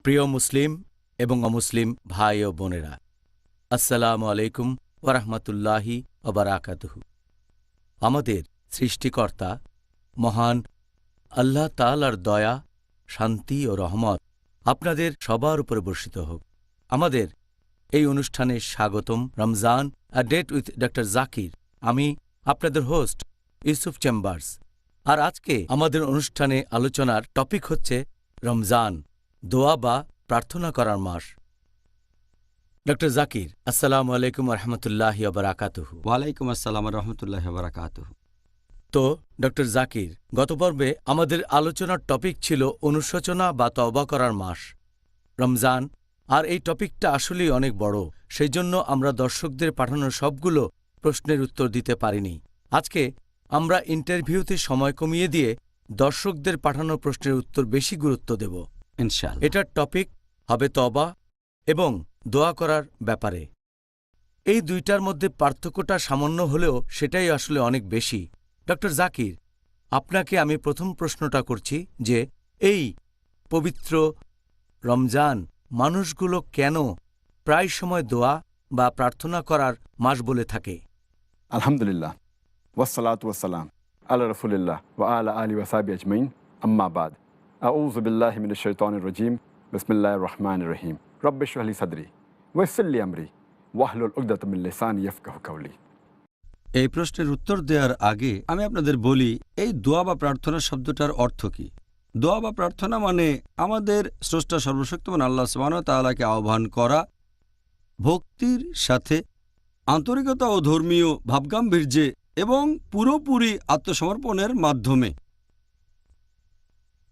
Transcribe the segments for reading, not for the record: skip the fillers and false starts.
প্রিয় মুসলিম এবং অমুসলিম ভাই ও বোনেরা, আসসালামু আলাইকুম ওয়া রাহমাতুল্লাহি ওয়া বারাকাতুহু। আমাদের সৃষ্টিকর্তা মহান আল্লাহ তাআলার দয়া, শান্তি ও রহমত আপনাদের সবার উপরে বর্ষিত হোক। আমাদের এই অনুষ্ঠানে স্বাগতম। Ramzan a date with doctor Zakir. আমি আপনাদের হোস্ট ইউসুফ চেম্বার্স। আর আজকে আমাদের অনুষ্ঠানে আলোচনার টপিক হচ্ছে রমজান, দোয়া বা প্রার্থনা করার মাস। ডক্টর জাকির, আসসালামু আলাইকুম রহমতুল্লাহি ওয়া বারাকাতুহু। ওয়ালাইকুম আসসালাম রহমতুল্লাহ বারাকাতুহু। তো ডক্টর জাকির, গত পর্বে আমাদের আলোচনার টপিক ছিল অনুশোচনা বা তওবা করার মাস রমজান। আর এই টপিকটা আসলেই অনেক বড়, সেই জন্য আমরা দর্শকদের পাঠানো সবগুলো প্রশ্নের উত্তর দিতে পারিনি। আজকে আমরা ইন্টারভিউতে সময় কমিয়ে দিয়ে দর্শকদের পাঠানো প্রশ্নের উত্তর বেশি গুরুত্ব দেব। ইনশাআল্লাহ। এটার টপিক হবে তওবা এবং দোয়া করার ব্যাপারে। এই দুইটার মধ্যে পার্থক্যটা সামান্য হলেও সেটাই আসলে অনেক বেশি। ডক্টর জাকির, আপনাকে আমি প্রথম প্রশ্নটা করছি যে এই পবিত্র রমজান মানুষগুলো কেন প্রায় সময় দোয়া বা প্রার্থনা করার মাস বলে থাকে? আলহামদুলিল্লাহ, ওয়াসসালাতু ওয়াসসালাম আলা রাসূলিল্লাহ ওয়া আলা আলিহি ওয়া সাহবিহি আজমাইন, আম্মা বাদ। আউযু বিল্লাহি মিনাশ শাইতানির রাজীম। বিসমিল্লাহির রহমানির রহিম। রব্বি ইশরাহ লি সাদরি ওয়াইসির লি আমরি ওয়াহলুল উকদাতাম মিন লিসানি ইয়াফকাহু কাওলি। এই প্রশ্নের উত্তর দেওয়ার আগে আমি আপনাদের বলি, এই দোয়া বা প্রার্থনা শব্দটার অর্থ কি। দোয়া বা প্রার্থনা মানে আমাদের স্রষ্টা সর্বশক্তিমান আল্লাহ সুবহানাহু ওয়া তাআলাকে আহ্বান করা, ভক্তির সাথে আন্তরিকতা ও ধর্মীয় ভাবগাম্ভীর্যে এবং পুরোপুরি আত্মসমর্পণের মাধ্যমে।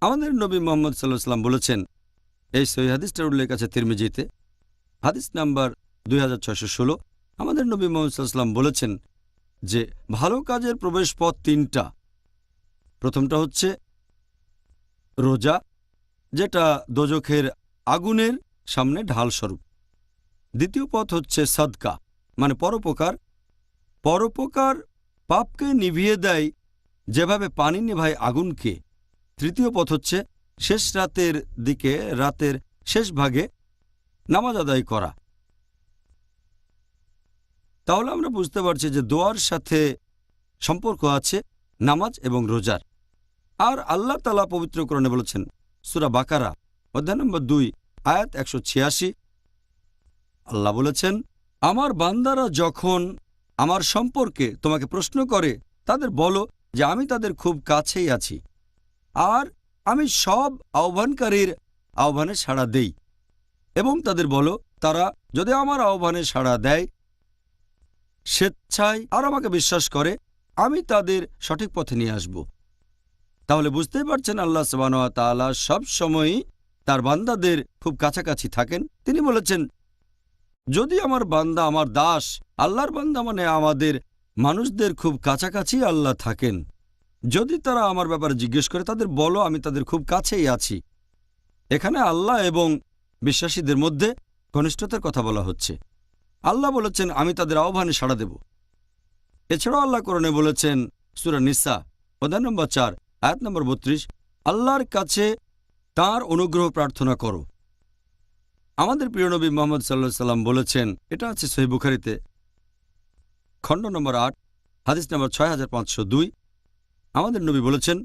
আমাদের নবী মুহাম্মদ সাল্লাল্লাহু আলাইহি ওয়াসাল্লাম বলেছেন, এই সহিহ হাদিসটার উল্লেখ আছে তিরমিজিতে, হাদিস নাম্বার 2616। আমাদের নবী মুহাম্মদ সাল্লাল্লাহু আলাইহি ওয়াসাল্লাম বলেছেন যে ভালো কাজের প্রবেশ পথ তিনটা। প্রথমটা হচ্ছে রোজা, যেটা দোজখের আগুনের সামনে ঢালস্বরূপ। দ্বিতীয় পথ হচ্ছে সাদকা, মানে পরোপকার। পরোপকার পাপকে নিভিয়ে দেয় যেভাবে পানি নেভায় আগুনকে। তৃতীয় পথ হচ্ছে শেষ রাতের দিকে, রাতের শেষ ভাগে নামাজ আদায় করা। তাহলে আমরা বুঝতে পারছি যে দোয়ার সাথে সম্পর্ক আছে নামাজ এবং রোজার। আর আল্লাহ তাআলা পবিত্র কোরআনে বলেছেন, সূরা বাকারা অধ্যায় নম্বর 2 আয়াত 186, আল্লাহ বলেছেন, আমার বান্দারা যখন আমার সম্পর্কে তোমাকে প্রশ্ন করে তাদের বলো যে আমি তাদের খুব কাছেই আছি, আর আমি সব আহ্বানকারীর আহ্বানে সাড়া দেই। এবং তাদের বলো, তারা যদি আমার আহ্বানে সাড়া দেয় স্বেচ্ছায় আর আমাকে বিশ্বাস করে, আমি তাদের সঠিক পথে নিয়ে আসব। তাহলে বুঝতেই পারছেন আল্লাহ সুবহানাহু ওয়া তাআলা সব সময়ই তার বান্দাদের খুব কাছাকাছি থাকেন। তিনি বলেছেন, যদি আমার বান্দা, আমার দাস, আল্লাহর বান্দা মানে আমাদের মানুষদের খুব কাছাকাছি আল্লাহ থাকেন। যদি তারা আমার ব্যাপারে জিজ্ঞেস করে তাদের বলো আমি তাদের খুব কাছেই আছি। এখানে আল্লাহ এবং বিশ্বাসীদের মধ্যে ঘনিষ্ঠতার কথা বলা হচ্ছে। আল্লাহ বলেছেন আমি তাদের আহ্বানে সাড়া দেব। এছাড়াও আল্লাহ কোরআনে বলেছেন, সূরা নিসা অধ্যায় নম্বর 4 আয়াত নম্বর 32, আল্লাহর কাছে তাঁর অনুগ্রহ প্রার্থনা করো। আমাদের প্রিয় নবী মুহাম্মদ সাল্লাল্লাহু আলাইহি ওয়াসাল্লাম বলেছেন, এটা আছে সহিহ বুখারীতে খণ্ড নম্বর 8 হাদিস নম্বর 6502। আমাদের নবী বলেছেন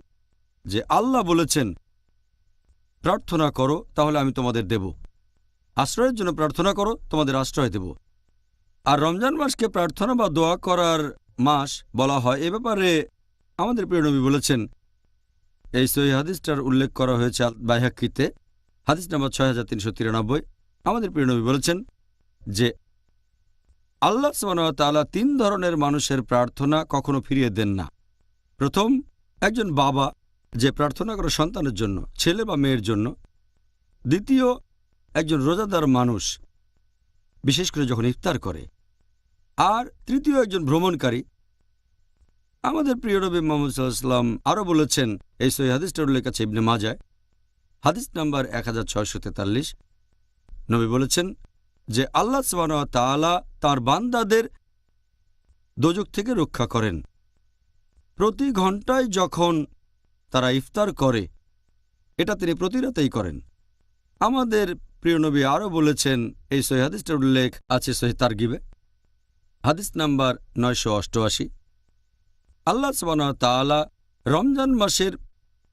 যে আল্লাহ বলেছেন, প্রার্থনা করো তাহলে আমি তোমাদের দেব, আশ্রয়ের জন্য প্রার্থনা করো তোমাদের আশ্রয় দেব। আর রমজান মাসকে প্রার্থনা বা দোয়া করার মাস বলা হয়, এ ব্যাপারে আমাদের প্রিয় নবী বলেছেন, এই সহিহ হাদিসটার উল্লেখ করা হয়েছে বাইহাক্কিতে হাদিস নম্বর 6393। আমাদের প্রিয় নবী বলেছেন যে আল্লাহ সুবহানাহু ওয়া তাআলা 3 ধরনের মানুষের প্রার্থনা কখনো ফিরিয়ে দেন না। প্রথম, একজন বাবা যে প্রার্থনা করে সন্তানের জন্য, ছেলে বা মেয়ের জন্য। দ্বিতীয়, একজন রোজাদার মানুষ, বিশেষ করে যখন ইফতার করে। আর তৃতীয়, একজন ভ্রমণকারী। আমাদের প্রিয় নবী মুহাম্মদ সাল্লাল্লাহু আলাইহি ওয়াসাল্লাম আরও বলেছেন, এই সহিহ হাদিসটার উল্লেখ আছে ইবনে মাজাহ হাদিস নাম্বার 1643। নবী বলেছেন যে আল্লাহ সুবহানাহু ওয়া তাআলা তাঁর বান্দাদের দোজখ থেকে রক্ষা করেন। প্রতি ঘন্টায় যখন তারা ইফতার করে, এটা তিনি প্রতি রাতেই করেন, আমাদের প্রিয় নবী আরও বলেছেন, এই সহিহ হাদিসটার উল্লেখ আছে সহিহ তারগিবে, হাদিস নাম্বার 988। আল্লাহ সুবহানাহু ওয়া তাআলা রমজান মাসের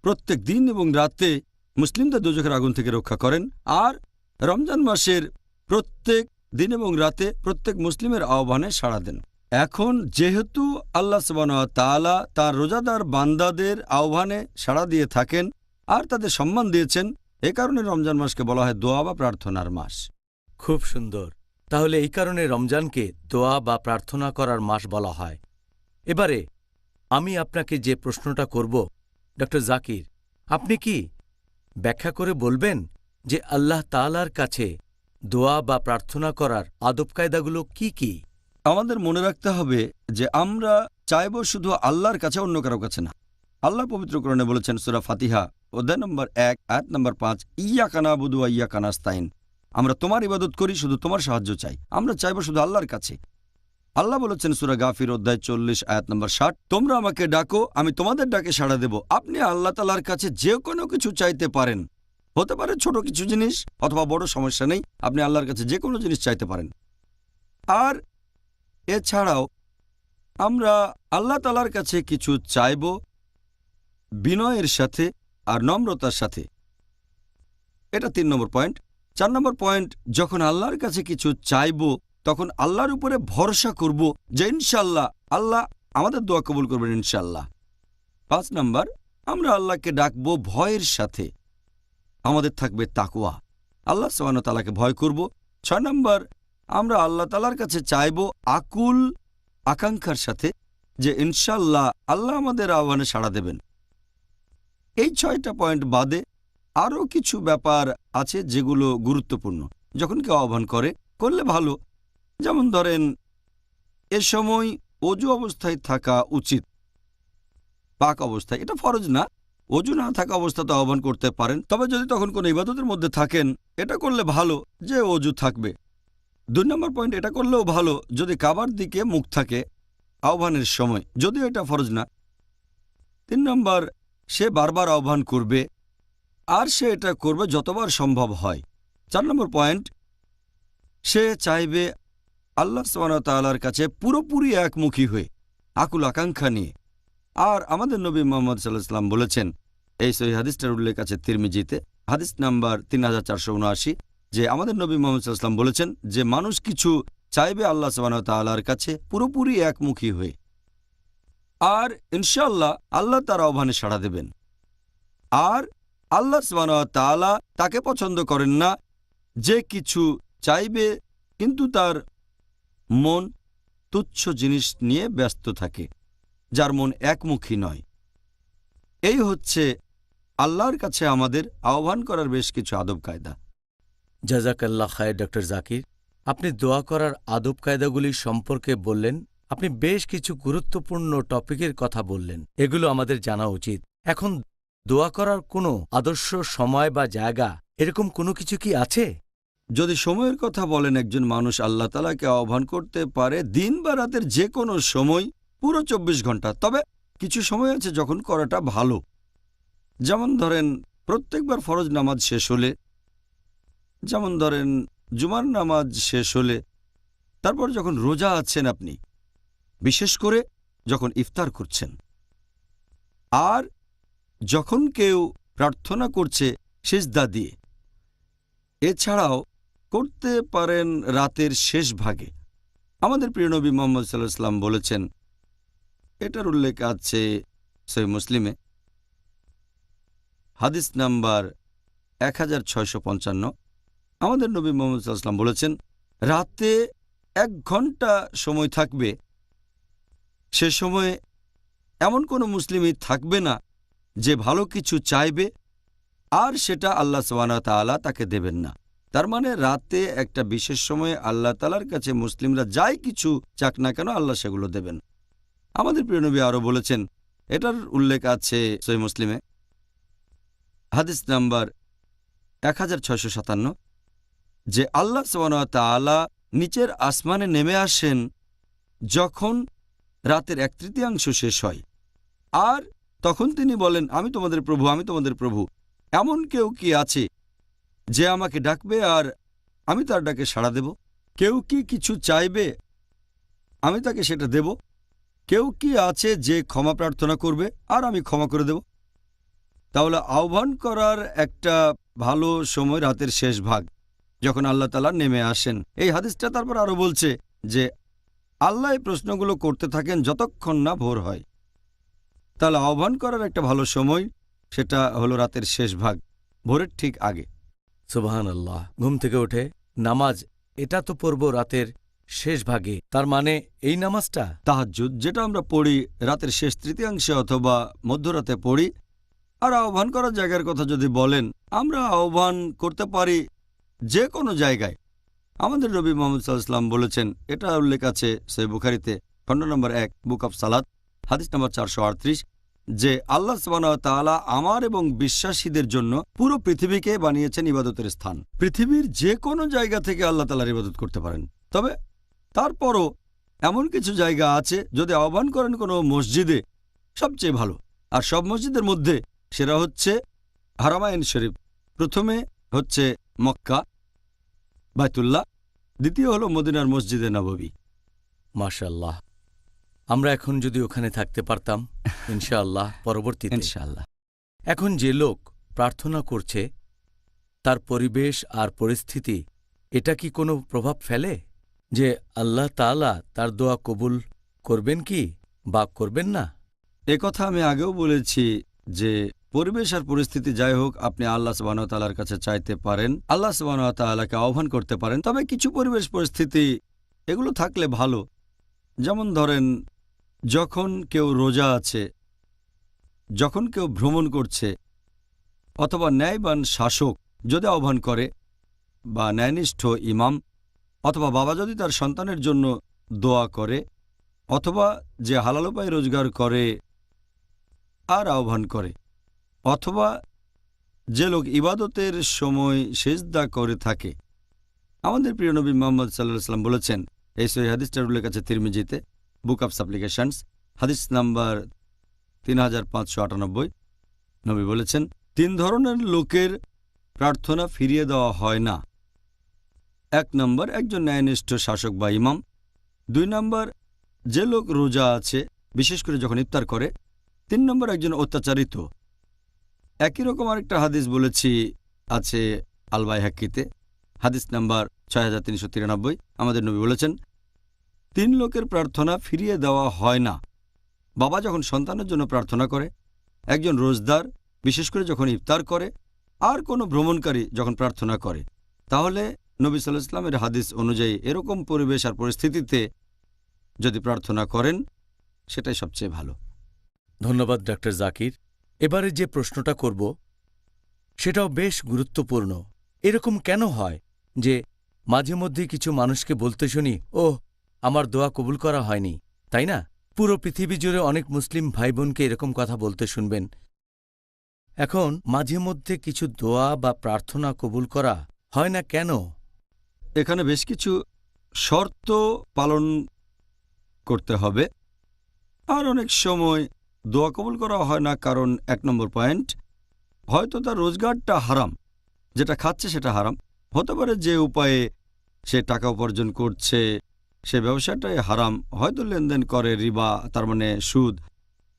প্রত্যেক দিন এবং রাতে মুসলিমদের দোজখের আগুন থেকে রক্ষা করেন, আর রমজান মাসের প্রত্যেক দিন এবং রাতে প্রত্যেক মুসলিমের আহ্বানে সাড়া দেন। এখন যেহেতু আল্লাহ সুবহানাহু ওয়া তাআলা তার রোজাদার বান্দাদের আহ্বানে সাড়া দিয়ে থাকেন আর তাদের সম্মান দিয়েছেন, এ কারণে রমজান মাসকে বলা হয় দোয়া বা প্রার্থনার মাস। খুব সুন্দর। তাহলে এই কারণে রমজানকে দোয়া বা প্রার্থনা করার মাস বলা হয়। এবারে আমি আপনাকে যে প্রশ্নটা করব, ডক্টর জাকির, আপনি কি ব্যাখ্যা করে বলবেন যে আল্লাহ তাআলার কাছে দোয়া বা প্রার্থনা করার আদব কায়দাগুলো কি কি? আমাদের মনে রাখতে হবে যে আমরা চাইব শুধু আল্লাহর কাছে, অন্য কারো কাছে না। আল্লাহ পবিত্র কোরআনে বলেছেন সূরা ফাতিহা অধ্যায় নম্বর 1 আয়াত নম্বর 5, ইয়্যাকা না'বুদু ওয়া ইয়্যাকা নাস্তাইন, আমরা তোমার ইবাদত করি, শুধু তোমার সাহায্য চাই। আমরা চাইব শুধু আল্লাহর কাছে। আল্লাহ বলেছেন সূরা গাফির অধ্যায় 40 আয়াত নম্বর 60, তোমরা আমাকে ডাকো, আমি তোমাদের ডাকে সাড়া দেব। আপনি আল্লাহ তাআলার কাছে যে কোনো কিছু চাইতে পারেন, হতে পারে ছোট কিছু জিনিস অথবা বড়, সমস্যা নেই, আপনি আল্লাহর কাছে যে কোনো জিনিস চাইতে পারেন। আর এছাড়াও আমরা আল্লাহ তাআলার কাছে কিছু চাইব বিনয়ের সাথে আর নম্রতার সাথে। এটা 3 নম্বর পয়েন্ট। 4 নম্বর পয়েন্ট, যখন আল্লাহর কাছে কিছু চাইব তখন আল্লাহর উপরে ভরসা করব যে ইনশাআল্লাহ আল্লাহ আমাদের দোয়া কবুল করবেন ইনশাআল্লাহ। 5 নম্বর, আমরা আল্লাহকে ডাকবো ভয়ের সাথে, আমাদের থাকবে তাকওয়া, আল্লাহ সুবহানাহু ওয়া তাআলাকে ভয় করব। 6 নম্বর, আমরা আল্লাহ তাআলার কাছে চাইব আকুল আকাঙ্ক্ষার সাথে যে ইনশাআল্লাহ আল্লাহ আমাদের আহ্বানে সাড়া দেবেন। এই 6টা পয়েন্ট বাদে আরও কিছু ব্যাপার আছে যেগুলো গুরুত্বপূর্ণ। যখন কেউ আহ্বান করলে ভালো, যেমন ধরেন এ সময় অজু অবস্থায় থাকা উচিত, পাক অবস্থায়, এটা ফরজ না। অজু না থাকা অবস্থাতে আহ্বান করতে পারেন, তবে যদি তখন কোনো ইবাদতের মধ্যে থাকেন এটা করলে ভালো যে অজু থাকবে। 2 নম্বর পয়েন্ট, এটা করলেও ভালো যদি কাবার দিকে মুখ থাকে আহ্বানের সময়, যদিও এটা ফরজ না। 3 নম্বর, সে বারবার আহ্বান করবে আর সে এটা করবে যতবার সম্ভব হয়। 4 নম্বর পয়েন্ট, সে চাইবে আল্লাহ সুবহানাহু ওয়া তাআলার কাছে পুরোপুরি একমুখী হয়ে, আকুল আকাঙ্ক্ষা নিয়ে। আর আমাদের নবী মুহাম্মদ সাল্লাল্লাহু আলাইহি ওয়াসাল্লাম বলেছেন, এই সহিহ হাদিসটার উল্লেখ আছে তিরমিজিতে, হাদিস নাম্বার 3479, যে আমাদের নবী মুহাম্মদ সাল্লাল্লাহু আলাইহি ওয়াসাল্লাম বলেছেন যে মানুষ কিছু চাইবে আল্লাহ সুবহানাহু ওয়া তাআলার কাছে পুরোপুরি একমুখী হয়ে, আর ইনশাআল্লাহ আল্লাহ তার আহ্বানে সাড়া দেবেন। আর আল্লাহ সুবহানাহু ওয়া তাআলা তাকে পছন্দ করেন না যে কিছু চাইবে কিন্তু তার মন তুচ্ছ জিনিস নিয়ে ব্যস্ত থাকে, যার মন একমুখী নয়। এই হচ্ছে আল্লাহর কাছে আমাদের আহ্বান করার বেশ কিছু আদব কায়দা। জাযাকাল্লাহ খায়ের। ডক্টর জাকির, আপনি দোয়া করার আদব কায়দাগুলি সম্পর্কে বললেন। আপনি বেশ কিছু গুরুত্বপূর্ণ টপিকের কথা বললেন, এগুলো আমাদের জানা উচিত। এখন দোয়া করার কোনো আদর্শ সময় বা জায়গা, এরকম কোনো কিছু কি আছে? যদি সময়ের কথা বলেন, একজন মানুষ আল্লাহ তাআলাকে আহ্বান করতে পারে দিন বা রাতের যে কোনো সময়, পুরো 24 ঘন্টা। তবে কিছু সময় আছে যখন করাটা ভালো। যেমন ধরেন প্রত্যেকবার ফরজ নামাজ শেষ হলে, যেমন ধরেন জুমার নামাজ শেষ হলে, তারপর যখন রোজা আছেন আপনি, বিশেষ করে যখন ইফতার করছেন, আর যখন কেউ প্রার্থনা করছে সিজদা দিয়ে। এছাড়াও করতে পারেন রাতের শেষ ভাগে। আমাদের প্রিয় নবী মুহাম্মদ সাল্লাল্লাহু আলাইহি ওয়াসাল্লাম বলেছেন, এটার উল্লেখ আছে সহিহ মুসলিমে, হাদিস নাম্বার 1655। আমাদের নবী মুহাম্মদ সাল্লাল্লাহু আলাইহি ওয়াসাল্লাম বলেছেন, রাতে 1 ঘন্টা সময় থাকবে, সে সময়ে এমন কোনো মুসলিমই থাকবে না যে ভালো কিছু চাইবে আর সেটা আল্লাহ সুবহানাহু ওয়া তাআলা তাকে দেবেন না। তার মানে রাতে একটা বিশেষ সময়ে আল্লাহ তাআলার কাছে মুসলিমরা যাই কিছু চাক না কেন আল্লাহ সেগুলো দেবেন। আমাদের প্রিয় নবী আরও বলেছেন, এটার উল্লেখ আছে সহিহ মুসলিমে, হাদিস নাম্বার 1657, যে আল্লাহ সুবহানাহু ওয়া তাআলা নিচের আসমানে নেমে আসেন যখন রাতের 1/3 শেষ হয়, আর তখন তিনি বলেন, আমি তোমাদের প্রভু, আমি তোমাদের প্রভু। এমন কেউ কি আছে যে আমাকে ডাকবে আর আমি তার ডাকে সাড়া দেব। কেউ কি কিছু চাইবে, আমি তাকে সেটা দেব। কেউ কি আছে যে ক্ষমা প্রার্থনা করবে, আর আমি ক্ষমা করে দেব। তাহলে আহ্বান করার একটা ভালো সময় রাতের শেষ ভাগ, যখন আল্লাহ তাআলা নেমে আসেন। এই হাদিসটা তারপর আরো বলছে যে আল্লাহ এই প্রশ্নগুলো করতে থাকেন যতক্ষণ না ভোর হয়। তাহলে আহ্বান করার একটা ভালো সময়, সেটা হলো রাতের শেষ ভাগ, ভোরের ঠিক আগে। সুবহানাল্লাহ। ঘুম থেকে উঠে নামাজ, এটা তো পড়ব রাতের শেষ ভাগে, তার মানে এই নামাজটা? তাহাজ্জুদ, যেটা আমরা পড়ি রাতের শেষ তৃতীয়াংশে অথবা মধ্যরাতে পড়ি। আর আহ্বান করার জায়গার কথা যদি বলেন, আমরা আহ্বান করতে পারি যে কোনো জায়গায়। আমাদের নবী মুহাম্মদ সাল্লাল্লাহু আলাইহি ওয়াসাল্লাম বলেছেন, এটা উল্লেখ আছে সহিহ বুখারীতে, খণ্ড নম্বর 1, বুক অব সালাত, হাদিস নম্বর 438, যে আল্লাহ সুবহানাহু ওয়া তাআলা আমার এবং বিশ্বাসীদের জন্য পুরো পৃথিবীকে বানিয়েছেন ইবাদতের স্থান। পৃথিবীর যে কোনো জায়গা থেকে আল্লাহ তাআলার ইবাদত করতে পারেন। তবে তারপরও এমন কিছু জায়গা আছে, যদি আহ্বান করেন কোনো মসজিদে, সবচেয়ে ভালো। আর সব মসজিদের মধ্যে সেরা হচ্ছে হারামাইন শরীফ। প্রথমে হচ্ছে মক্কা, বাইতুল্লাহ, দ্বিতীয় হলো মদিনার মসজিদে নববী। মাশাআল্লাহ। আমরা এখন যদি ওখানে থাকতে পারতাম ইনশাআল্লাহ পরবর্তীতে। ইনশাআল্লাহ। এখন যে লোক প্রার্থনা করছে, তার পরিবেশ আর পরিস্থিতি, এটা কি কোনো প্রভাব ফেলে যে আল্লাহ তাআলা তার দোয়া কবুল করবেন কি বা করবেন না? কথা আমি আগেও বলেছি যে পরিবেশ আর পরিস্থিতি যাই হোক, আপনি আল্লাহ সুবহানাহু ওয়া তাআলার কাছে চাইতে পারেন, আল্লাহ সুবহানাহু ওয়া তাআলাকে আহ্বান করতে পারেন। তবে কিছু পরিবেশ পরিস্থিতি এগুলো থাকলে ভালো। যেমন ধরেন, যখন কেউ রোজা আছে, যখন কেউ ভ্রমণ করছে, অথবা ন্যায়বান শাসক যদি আহ্বান করে, বা ন্যায়নিষ্ঠ ইমাম, অথবা বাবা যদি তার সন্তানের জন্য দোয়া করে, অথবা যে হালাল উপায়ে রোজগার করে আর আহ্বান করে, অথবা যে লোক ইবাদতের সময় সিজদা করে থাকে। আমাদের প্রিয় নবী মুহাম্মদ সাল্লাল্লাহু আলাইহি ওয়াসাল্লাম বলেছেন, এই সহিহ হাদিসটার উল্লেখ আছে তিরমিজিতে, বুক অব সাপ্লিকেশনস, হাদিস নাম্বার 3598। নবী বলেছেন, 3 ধরনের লোকের প্রার্থনা ফিরিয়ে দেওয়া হয় না। 1 নম্বর, একজন ন্যায়নিষ্ঠ শাসক বা ইমাম। 2 নম্বর, যে লোক রোজা আছে, বিশেষ করে যখন ইফতার করে। 3 নম্বর, একজন অত্যাচারিত। একই রকম আরেকটা হাদিস বলেছি, আছে আল বাইহাকিতে, হাদিস নাম্বার 6393। আমাদের নবী বলেছেন, 3 লোকের প্রার্থনা ফিরিয়ে দেওয়া হয় না। বাবা যখন সন্তানের জন্য প্রার্থনা করে, একজন রোজদার বিশেষ করে যখন ইফতার করে, আর কোনো ভ্রমণকারী যখন প্রার্থনা করে। তাহলে নবী সাল্লাল্লাহু আলাইহি ওয়াসাল্লামের হাদিস অনুযায়ী এরকম পরিবেশ আর পরিস্থিতিতে যদি প্রার্থনা করেন, সেটাই সবচেয়ে ভালো। ধন্যবাদ ডক্টর জাকির। এবারে যে প্রশ্নটা করব সেটাও বেশ গুরুত্বপূর্ণ। এরকম কেন হয় যে মাঝে মধ্যে কিছু মানুষকে বলতে শুনি, ওহ, আমার দোয়া কবুল করা হয়নি, তাই না? পুরো পৃথিবী জুড়ে অনেক মুসলিম ভাই বোনকে এরকম কথা বলতে শুনবেন। এখন মাঝে মধ্যে কিছু দোয়া বা প্রার্থনা কবুল করা হয় না কেন? এখানে বেশ কিছু শর্ত পালন করতে হবে। আর অনেক সময় দোয়া কবুল করা হয় না কারণ 1 নম্বর পয়েন্ট, হয়তো তার রোজগারটা হারাম, যেটা খাচ্ছে সেটা হারাম। হতে পারে যে উপায়ে সে টাকা উপার্জন করছে সে ব্যবসাটাই হারাম, হয়তো লেনদেন করে রিবা, তার মানে সুদ,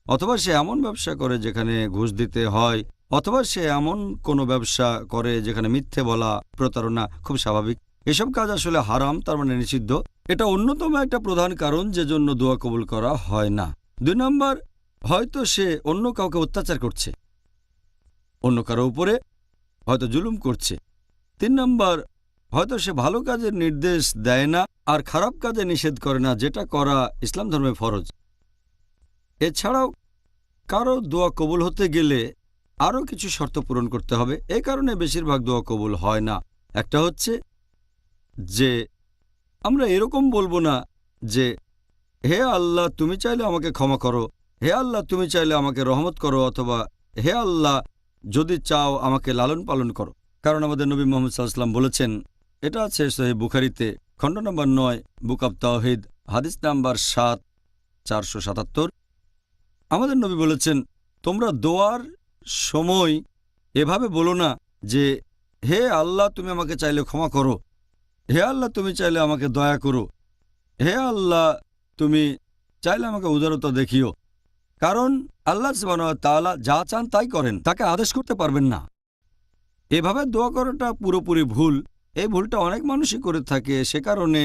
অথবা সে এমন ব্যবসা করে যেখানে ঘুষ দিতে হয়, অথবা সে এমন কোনো ব্যবসা করে যেখানে মিথ্যে বলা, প্রতারণা খুব স্বাভাবিক। এসব কাজ আসলে হারাম, তার মানে নিষিদ্ধ। এটা অন্যতম একটা প্রধান কারণ যে জন্য দোয়া কবুল করা হয় না। 2 নম্বর, হয়তো সে অন্য কাউকে অত্যাচার করছে, অন্য কারো উপরে হয়তো জুলুম করছে। 3 নম্বর, হয়তো সে ভালো কাজের নির্দেশ দেয় না আর খারাপ কাজে নিষেধ করে না, যেটা করা ইসলাম ধর্মে ফরজ। এছাড়াও কারো দোয়া কবুল হতে গেলে আরও কিছু শর্ত পূরণ করতে হবে। এই কারণে বেশিরভাগ দোয়া কবুল হয় না। একটা হচ্ছে যে আমরা এরকম বলবো না যে, হে আল্লাহ তুমি চাইলে আমাকে ক্ষমা করো, হে আল্লাহ তুমি চাইলে আমাকে রহমত করো, অথবা হে আল্লাহ যদি চাও আমাকে লালন পালন করো। কারণ আমাদের নবী মুহাম্মদ সাল্লাল্লাহু আলাইহি ওয়াসাল্লাম বলেছেন, এটা আছে সহিহ বুখারীতে, খণ্ড নম্বর 9, বুক অব তাওহীদ, হাদিস নাম্বার 7477। আমাদের নবী বলেছেন, তোমরা দোয়ার সময় এভাবে বলো না যে হে আল্লাহ, তুমি আমাকে চাইলে ক্ষমা করো, হে আল্লাহ তুমি চাইলে আমাকে দয়া করো, হে আল্লাহ তুমি চাইলে আমাকে উদারতা দেখিও। কারণ আল্লাহ সুবহানাহু ওয়া তাআলা যা চান তাই করেন, তাকে আদেশ করতে পারবেন না। এভাবে দোয়া করাটা পুরোপুরি ভুল। এই ভুলটা অনেক মানুষই করে থাকে, সে কারণে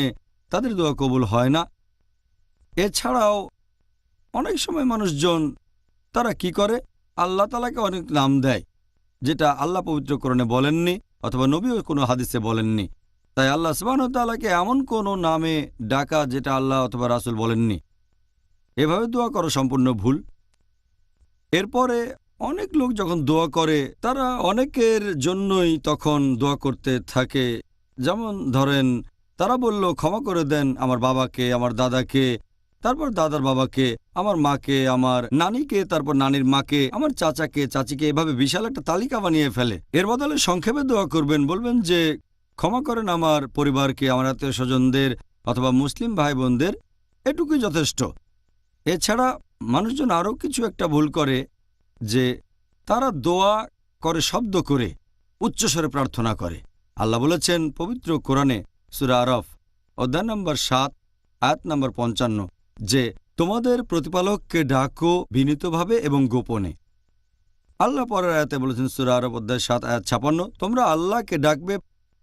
তাদের দোয়া কবুল হয় না। এছাড়াও অনেক সময় মানুষজন তারা কি করে, আল্লাহ তাআলাকে অনেক নাম দেয় যেটা আল্লাহ পবিত্র কোরআনে বলেননি অথবা নবীও কোনো হাদিসে বলেননি। তাই আল্লাহ সুবহানাহু ওয়া তাআলাকে এমন কোনো নামে ডাকা যেটা আল্লাহ অথবা রাসূল বলেননি, এভাবে দোয়া করা সম্পূর্ণ ভুল। এরপরে অনেক লোক যখন দোয়া করে তারা অনেকের জন্যই তখন দোয়া করতে থাকে। যেমন ধরেন, তারা বলল ক্ষমা করে দেন আমার বাবাকে, আমার দাদাকে, তারপর দাদার বাবাকে, আমার মাকে, আমার নানিকে, তারপর নানির মাকে, আমার চাচাকে, চাচিকে, এভাবে বিশাল একটা তালিকা বানিয়ে ফেলে। এর বদলে সংক্ষেপে দোয়া করবেন, বলবেন যে ক্ষমা করেন আমার পরিবারকে, আমার আত্মীয় স্বজনদের অথবা মুসলিম ভাই বোনদের, এটুকুই যথেষ্ট। এছাড়া মানুষজন আরও কিছু একটা ভুল করে যে তারা দোয়া করে শব্দ করে, উচ্চস্বরে প্রার্থনা করে। আল্লাহ বলেছেন পবিত্র কোরআনে সূরা আরাফ অধ্যায় নম্বর 7 আয়াত নম্বর 55 যে তোমাদের প্রতিপালককে ডাকো বিনীতভাবে এবং গোপনে। আল্লাহ পরের আয়াতে বলেছেন সূরা আরাফ অধ্যায় 7 আয়াত 56 তোমরা আল্লাহকে ডাকবে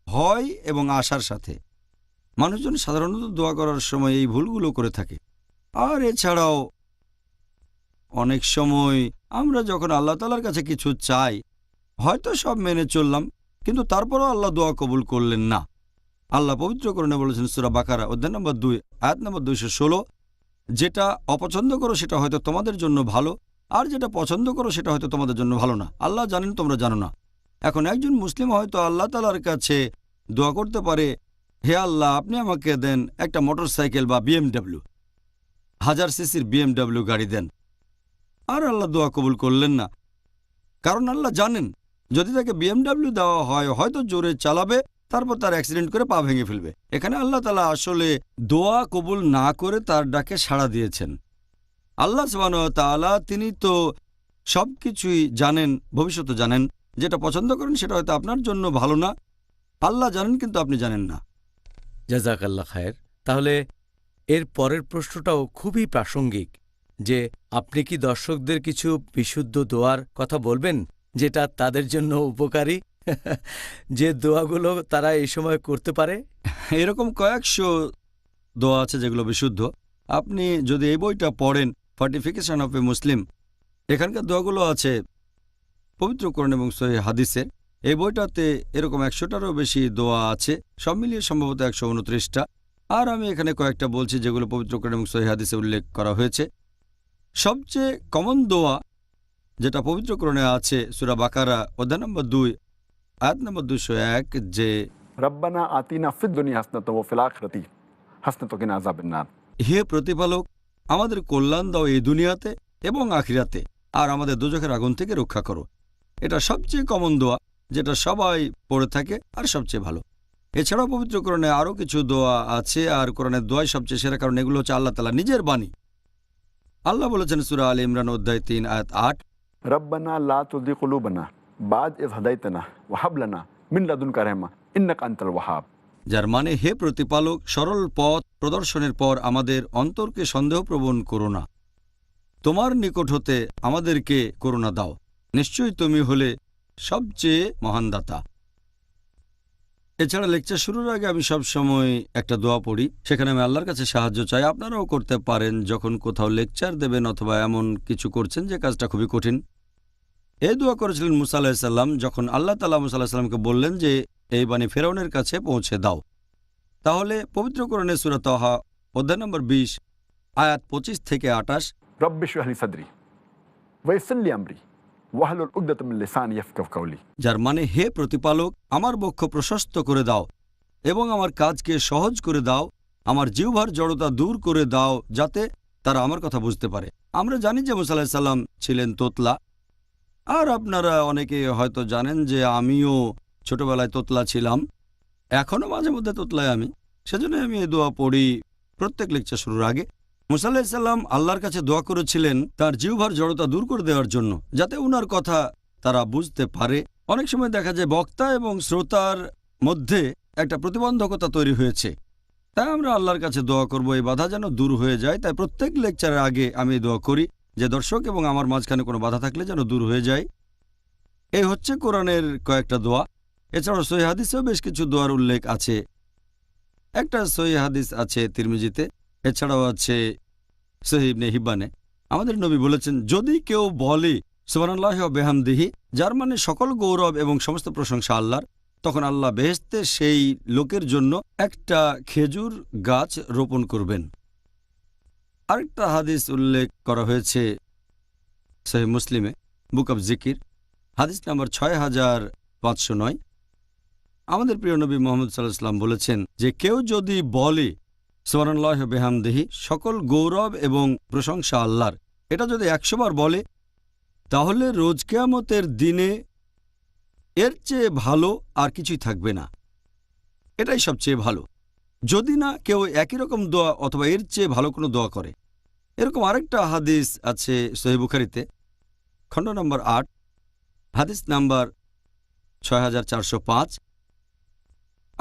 ভয় এবং আশার সাথে। মানুষজন সাধারণত দোয়া করার সময় এই ভুলগুলো করে থাকে। আর এছাড়াও অনেক সময় আমরা যখন আল্লাহ তাআলার কাছে কিছু চাই, হয়তো সব মেনে চললাম, কিন্তু তারপরও আল্লাহ দোয়া কবুল করলেন না। আল্লাহ পবিত্র কোরআনে বলেছেন সূরা বাকারা অধ্যায় নম্বর 2 আয়াত নম্বর 216 যেটা অপছন্দ করো সেটা হয়তো তোমাদের জন্য ভালো, আর যেটা পছন্দ করো সেটা হয়তো তোমাদের জন্য ভালো না। আল্লাহ জানেন, তোমরা জানো না। এখন একজন মুসলিম হয়তো আল্লাহ তাআলার কাছে দোয়া করতে পারে, হে আল্লাহ আপনি আমাকে দেন একটা মোটরসাইকেল বা BMW, 1000 সিসির BMW গাড়ি দেন। আর আল্লাহ দোয়া কবুল করলেন না, কারণ আল্লাহ জানেন যদি তাকে BMW দেওয়া হয় হয়তো জোরে চালাবে, তারপর তার অ্যাক্সিডেন্ট করে পা ভেঙে ফেলবে। এখানে আল্লাহ তাআলা আসলে দোয়া কবুল না করে তার ডাকে সাড়া দিয়েছেন। আল্লাহ সুবহানাহু ওয়া তাআলা তিনি তো সবকিছুই জানেন, ভবিষ্যতে জানেন। যেটা পছন্দ করেন সেটা হয়তো আপনার জন্য ভালো না, আল্লাহ জানেন কিন্তু আপনি জানেন না। জাযাকাল্লাহ খায়ের। তাহলে এর পরের প্রশ্নটাও খুবই প্রাসঙ্গিক যে আপনি কি দর্শকদের কিছু বিশুদ্ধ দোয়ার কথা বলবেন যেটা তাদের জন্য উপকারী, যে দোয়াগুলো তারা এই সময় করতে পারে? এরকম কয়েকশো দোয়া আছে যেগুলো বিশুদ্ধ। আপনি যদি এই বইটা পড়েন, ফর্টিফিকেশন অফ এ মুসলিম, এখানকার দোয়াগুলো আছে পবিত্র কোরআন এবং সহিহ হাদিসে। এই বইটাতে এরকম 100টারও বেশি দোয়া আছে, সব মিলিয়ে সম্ভবত 129টা। আর আমি এখানে কয়েকটা বলছি যেগুলো পবিত্র কোরআন এবং সহিহ হাদিসে উল্লেখ করা হয়েছে। সবচেয়ে কমন দোয়া যেটা পবিত্র কোরআনে আছে সূরা বাকারা অধ্যায় নম্বর 2 আয়াত নম্বর 201 যে রব্বানা আতিনা ফিদ দুনিয়া হাসনাতাও ওয়া ফিল আখিরাতি হাসনাতাও ওয়া কিনা আযাবান নার। হে প্রতিপালক, আমাদের কল্যাণ দাও এই দুনিয়াতে এবং আখিরাতে, আর আমাদের দোজখের আগুন থেকে রক্ষা করো। এটা সবচেয়ে কমন দোয়া যেটা সবাই পড়ে থাকে আর সবচেয়ে ভালো। এছাড়াও পবিত্র কোরআনে আরও কিছু দোয়া আছে, আর কোরআনের দোয়াই সবচেয়ে সেরা, কারণ এগুলো হচ্ছে আল্লাহ তাআলা নিজের বাণী। আল্লাহ বলেছেন সূরা আলে ইমরান অধ্যায় 3 আয়াত 8 রব্বানা লা তুযিগ কুলুবানা বা'দ ইয হাদাইতানা ওয়া হাব লানা মিন লাদুনকা রাহমা ইন্নাকা আনতাল ওয়াহাব। যার মানে হে প্রতিপালক, সরল পথ প্রদর্শনের পর আমাদের অন্তরকে সন্দেহপ্রবণ করো না, তোমার নিকট হতে আমাদেরকে করুণা দাও, নিশ্চয়ই তুমি হলে সবচেয়ে মহান দাতা। এছাড়া লেকচার শুরুর আগে আমি সব সময় একটা দোয়া পড়ি, সেখানে আমি আল্লাহর কাছে সাহায্য চাই। আপনারাও করতে পারেন যখন কোথাও লেকচার দেবেন অথবা এমন কিছু করছেন যে কাজটা খুবই কঠিন। এই দোয়া করেছিলেন মুসা আলাইহিস সালাম যখন আল্লাহ তাআলা মুসা আলাইহিস সালামকে বললেন যে এই বাণী ফেরাউনের কাছে পৌঁছে দাও। তাহলে পবিত্র কোরআনে সূরা তাহা অধ্যায় নম্বর 20 আয়াত 25 থেকে 28 রব্বি ইশরাহ লি সাদরি ওয়া ইয়াসসির লি আমরি ওয়াহলুল উকদাতাম মিন লিসানি ইয়াফকাহু কাওলি। যার মানে হে প্রতিপালক, আমার বক্ষ প্রশস্ত করে দাও এবং আমার কাজকে সহজ করে দাও, আমার জিহ্বার জড়তা দূর করে দাও যাতে তারা আমার কথা বুঝতে পারে। আমরা জানি যে মুসা আলাইহিস সালাম ছিলেন তোতলা, আর আপনারা অনেকে হয়তো জানেন যে আমিও ছোটবেলায় তোতলা ছিলাম, এখনও মাঝে মধ্যে তোতলায় আমি। সেজন্য আমি এই দোয়া পড়ি প্রত্যেক লেকচার শুরুর আগে। মুসা আলাইহিস সালাম আল্লাহর কাছে দোয়া করেছিলেন তার জিহ্বার জড়তা দূর করে দেওয়ার জন্য, যাতে উনার কথা তারা বুঝতে পারে। অনেক সময় দেখা যায় বক্তা এবং শ্রোতার মধ্যে একটা প্রতিবন্ধকতা তৈরি হয়েছে। তাই আমরা আল্লাহর কাছে দোয়া করব এই বাধা যেন দূর হয়ে যায়। তাই প্রত্যেক লেকচারের আগে আমি দোয়া করি যে দর্শক এবং আমার মাঝখানে কোনো বাধা থাকলে যেন দূর হয়ে যায়। এই হচ্ছে কোরআনের কয়েকটা দোয়া। এছাড়াও সহিহ হাদিসেও বেশ কিছু দোয়ার উল্লেখ আছে। একটা সহিহ হাদিস আছে তিরমিজিতে, এছাড়াও আছে সহিহ ইবনে হিব্বানে। আমাদের নবী বলেছেন, যদি কেউ বলে সুবহানাল্লাহি ওয়া বিহামদিহি, যার মানে সকল গৌরব এবং সমস্ত প্রশংসা আল্লাহর, তখন আল্লাহ বেহেশতে সেই লোকের জন্য একটা খেজুর গাছ রোপণ করবেন। আরেকটা হাদিস উল্লেখ করা হয়েছে সহিহ মুসলিমে, বুক অব জিকির, হাদিস নাম্বার 6509। আমাদের প্রিয় নবী মুহাম্মদ সাল্লাল্লাহু আলাইহি ওয়াসাল্লাম বলেছেন যে কেউ যদি বলে সুবহানাল্লাহি ওয়া বিহামদিহি, সকল গৌরব এবং প্রশংসা আল্লাহর, এটা যদি 100 বার বলে, তাহলে রোজ কিয়ামতের দিনে এর চেয়ে ভালো আর কিছুই থাকবে না। এটাই সবচেয়ে ভালো। যদি না কেউ একই রকম দোয়া অথবা এর চেয়ে ভালো কোনো দোয়া করে। এরকম আরেকটা হাদিস আছে সহিহ বুখারীতে, খণ্ড নম্বর 8, হাদিস নাম্বার 6405।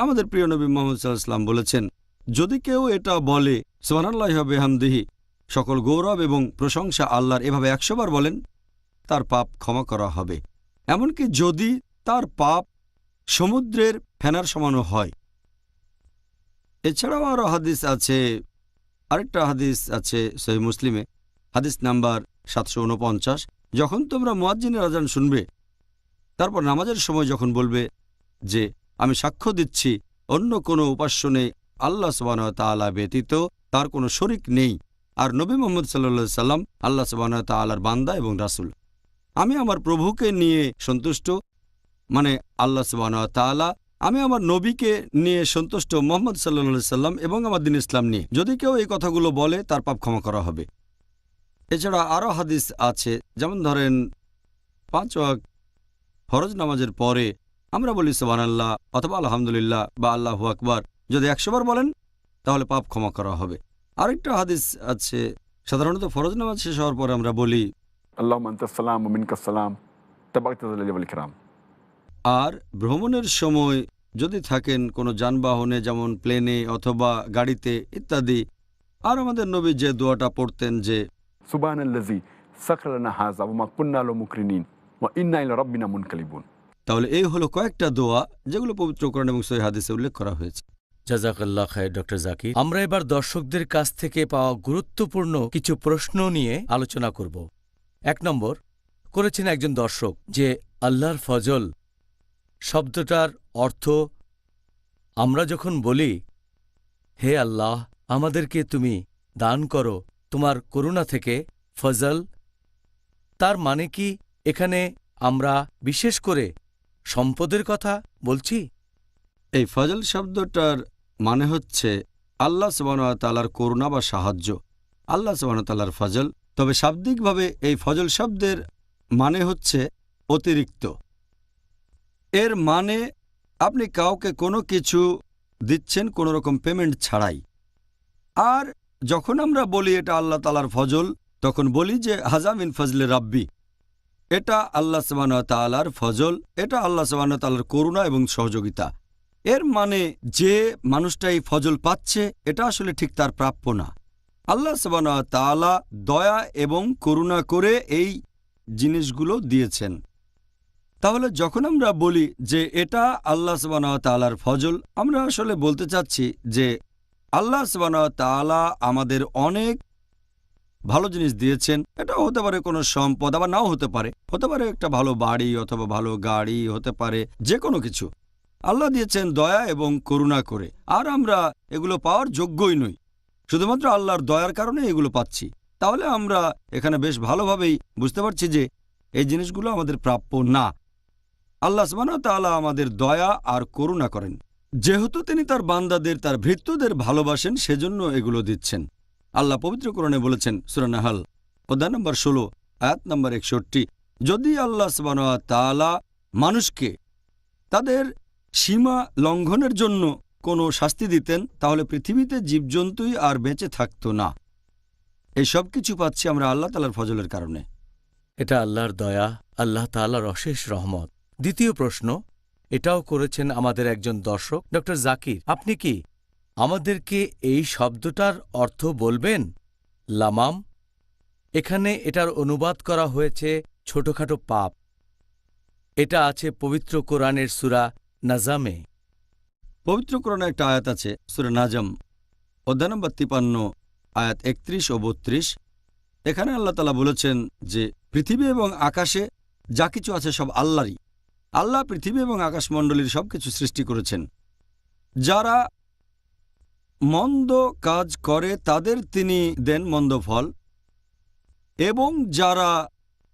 আমাদের প্রিয় নবী মুহাম্মদ সাল্লাল্লাহু আলাইহি ওয়াসাল্লাম বলেছেন, যদি কেউ এটা বলে সুবহানাল্লাহি ওয়া বিহামদিহি, সকল গৌরব এবং প্রশংসা আল্লাহর, এভাবে 100 বার বলেন, তার পাপ ক্ষমা করা হবে, এমনকি যদি তার পাপ সমুদ্রের ফেনার সমানও হয়। এছাড়াও আরও হাদিস আছে, আরেকটা হাদিস আছে সহিহ মুসলিমে, হাদিস নাম্বার 749। যখন তোমরা মুয়াজ্জিনের আযান শুনবে, তারপর নামাজের সময় যখন বলবে যে আমি সাক্ষ্য দিচ্ছি অন্য কোনো উপাস্য নেই আল্লাহ সুবহানাহু ওয়া তাআলা ব্যতীত, তার কোনো শরীক নেই, আর নবী মুহাম্মদ সাল্লাল্লাহু আলাইহি সাল্লাম আল্লাহ সুবহানাহু ওয়া তাআলার বান্দা এবং রাসূল। আমি আমার প্রভুকে নিয়ে সন্তুষ্ট, মানে আল্লাহ সুবহানাহু ওয়া তাআলা, আমি আমার নবীকে নিয়ে সন্তুষ্ট মুহাম্মদ সাল্লাল্লাহু আলাইহি সাল্লাম এবং আমার দ্বীন ইসলাম নিয়ে। যদি কেউ এই কথাগুলো বলে, তার পাপ ক্ষমা করা হবে। এছাড়া আরও হাদিস আছে, যেমন ধরেন 5 ওয়াক্ত ফরজ নামাজের পরে আমরা বলি সুবহানাল্লাহ অথবা আলহামদুলিল্লাহ বা আল্লাহু আকবার, যদি 100 বার বলেন তাহলে পাপ ক্ষমা করা হবে। আরেকটা হাদিস আছে, সাধারণত ফরজ নামাজ শেষ হওয়ার পরে আমরা বলি আল্লাহুম্মা আনতাস সালাম ওয়া মিনকাস সালাম তাবারাকতা যাল জালালি ওয়াল ইকরাম। আর ভ্রমণের সময় যদি থাকেন কোনো যানবাহনে, যেমন প্লেনে অথবা গাড়িতে ইত্যাদি, আর আমাদের নবী যে দোয়াটা পড়তেন যে সুবহানাল্লাযী সাখারা লানা হাযা ওয়া মা কুন্না লাহু মুকরিনিন ওয়া ইন্না ইলা রাব্বিনা মুনকালিবুন। তাহলে এই হলো কয়েকটা দোয়া যেগুলো পবিত্র কোরআন এবং সহিহ হাদিসে উল্লেখ করা হয়েছে। জাযাকাল্লাহ খায়ের ডক্টর জাকির। আমরা এবার দর্শকদের কাছ থেকে পাওয়া গুরুত্বপূর্ণ কিছু প্রশ্ন নিয়ে আলোচনা করব। 1 নম্বর করেছেন একজন দর্শক যে আল্লাহর ফজল শব্দটার অর্থ, আমরা যখন বলি হে আল্লাহ আমাদেরকে তুমি দান করো তোমার করুণা থেকে ফজল, তার মানে কি এখানে আমরা বিশেষ করে সম্পদের কথা বলছি? এই ফজল শব্দটার মানে হচ্ছে আল্লাহ সুবহানাহু ওয়া তাআলার করুণা বা সাহায্য, আল্লাহ সুবহানাহু ওয়া তাআলার ফজল। তবে শাব্দিকভাবে এই ফজল শব্দের মানে হচ্ছে অতিরিক্ত। এর মানে আপনি কাউকে কোনো কিছু দিচ্ছেন কোনো রকম পেমেন্ট ছাড়াই। আর যখন আমরা বলি এটা আল্লাহ তাআলার ফজল, তখন বলি যে হাযা মিন ফজলে রাব্বি, এটা আল্লাহ সুবহানাহু ওয়া তাআলার ফজল, এটা আল্লাহ সুবহানাহু ওয়া তাআলার করুণা এবং সহযোগিতা। এর মানে যে মানুষটা এই ফজল পাচ্ছে এটা আসলে ঠিক তার প্রাপ্য না। আল্লাহ সুবহানাহু ওয়া তাআলা দয়া এবং করুণা করে এই জিনিসগুলো দিয়েছেন। তাহলে যখন আমরা বলি যে এটা আল্লাহ সুবহানাহু ওয়া তাআলার ফজল, আমরা আসলে বলতে চাচ্ছি যে আল্লাহ সুবহানাহু ওয়া তাআলা আমাদের অনেক ভালো জিনিস দিয়েছেন। এটা হতে পারে কোনো সম্পদ, আবার নাও হতে পারে, হতে পারে একটা ভালো বাড়ি অথবা ভালো গাড়ি, হতে পারে যে কোনো কিছু। আল্লাহ দিয়েছেন দয়া এবং করুণা করে, আর আমরা এগুলো পাওয়ার যোগ্যই নই, শুধুমাত্র আল্লাহর দয়ার কারণে এগুলো পাচ্ছি। তাহলে আমরা এখানে বেশ ভালোভাবেই বুঝতে পারছি যে এই জিনিসগুলো আমাদের প্রাপ্য না। আল্লাহ সুবহানাহু ওয়া তাআলা আমাদের দয়া আর করুণা করেন, যেহেতু তিনি তার বান্দাদের, তার ভৃত্যদের ভালোবাসেন, সেজন্য এগুলো দিচ্ছেন। আল্লাহ পবিত্র কোরআনে বলেছেন, সূরা নাহল অধ্যায় নম্বর 16 আয়াত নম্বর 61, যদি আল্লাহ সুবহানাহু ওয়া তাআলা মানুষকে তাদের সীমা লঙ্ঘনের জন্য কোনো শাস্তি দিতেন, তাহলে পৃথিবীতে জীবজন্তুই আর বেঁচে থাকত না। এই সব কিছু পাচ্ছি আমরা আল্লাহ তাআলার ফজলের কারণে। এটা আল্লাহর দয়া, আল্লাহ তাআলার অশেষ রহমত। দ্বিতীয় প্রশ্ন, এটাও করেছেন আমাদের একজন দর্শক ডক্টর জাকির। আপনি কি আমাদেরকে এই শব্দটার অর্থ বলবেন? লামাম, এখানে এটার অনুবাদ করা হয়েছে ছোটখাটো পাপ। এটা আছে পবিত্র কোরআনের সূরা নাজামে। পবিত্র কোরআনে একটা আয়াত আছে সূরা নাজম, অধ্যায় নম্বর 53, আয়াত 31 ও 32। এখানে আল্লাহ তাআলা বলেছেন যে পৃথিবী এবং আকাশে যা কিছু আছে সব আল্লাহরই। আল্লাহ পৃথিবী এবং আকাশমণ্ডলীর সব কিছু সৃষ্টি করেছেন। যারা মন্দ কাজ করে তাদের তিনি দেন মন্দ ফল, এবং যারা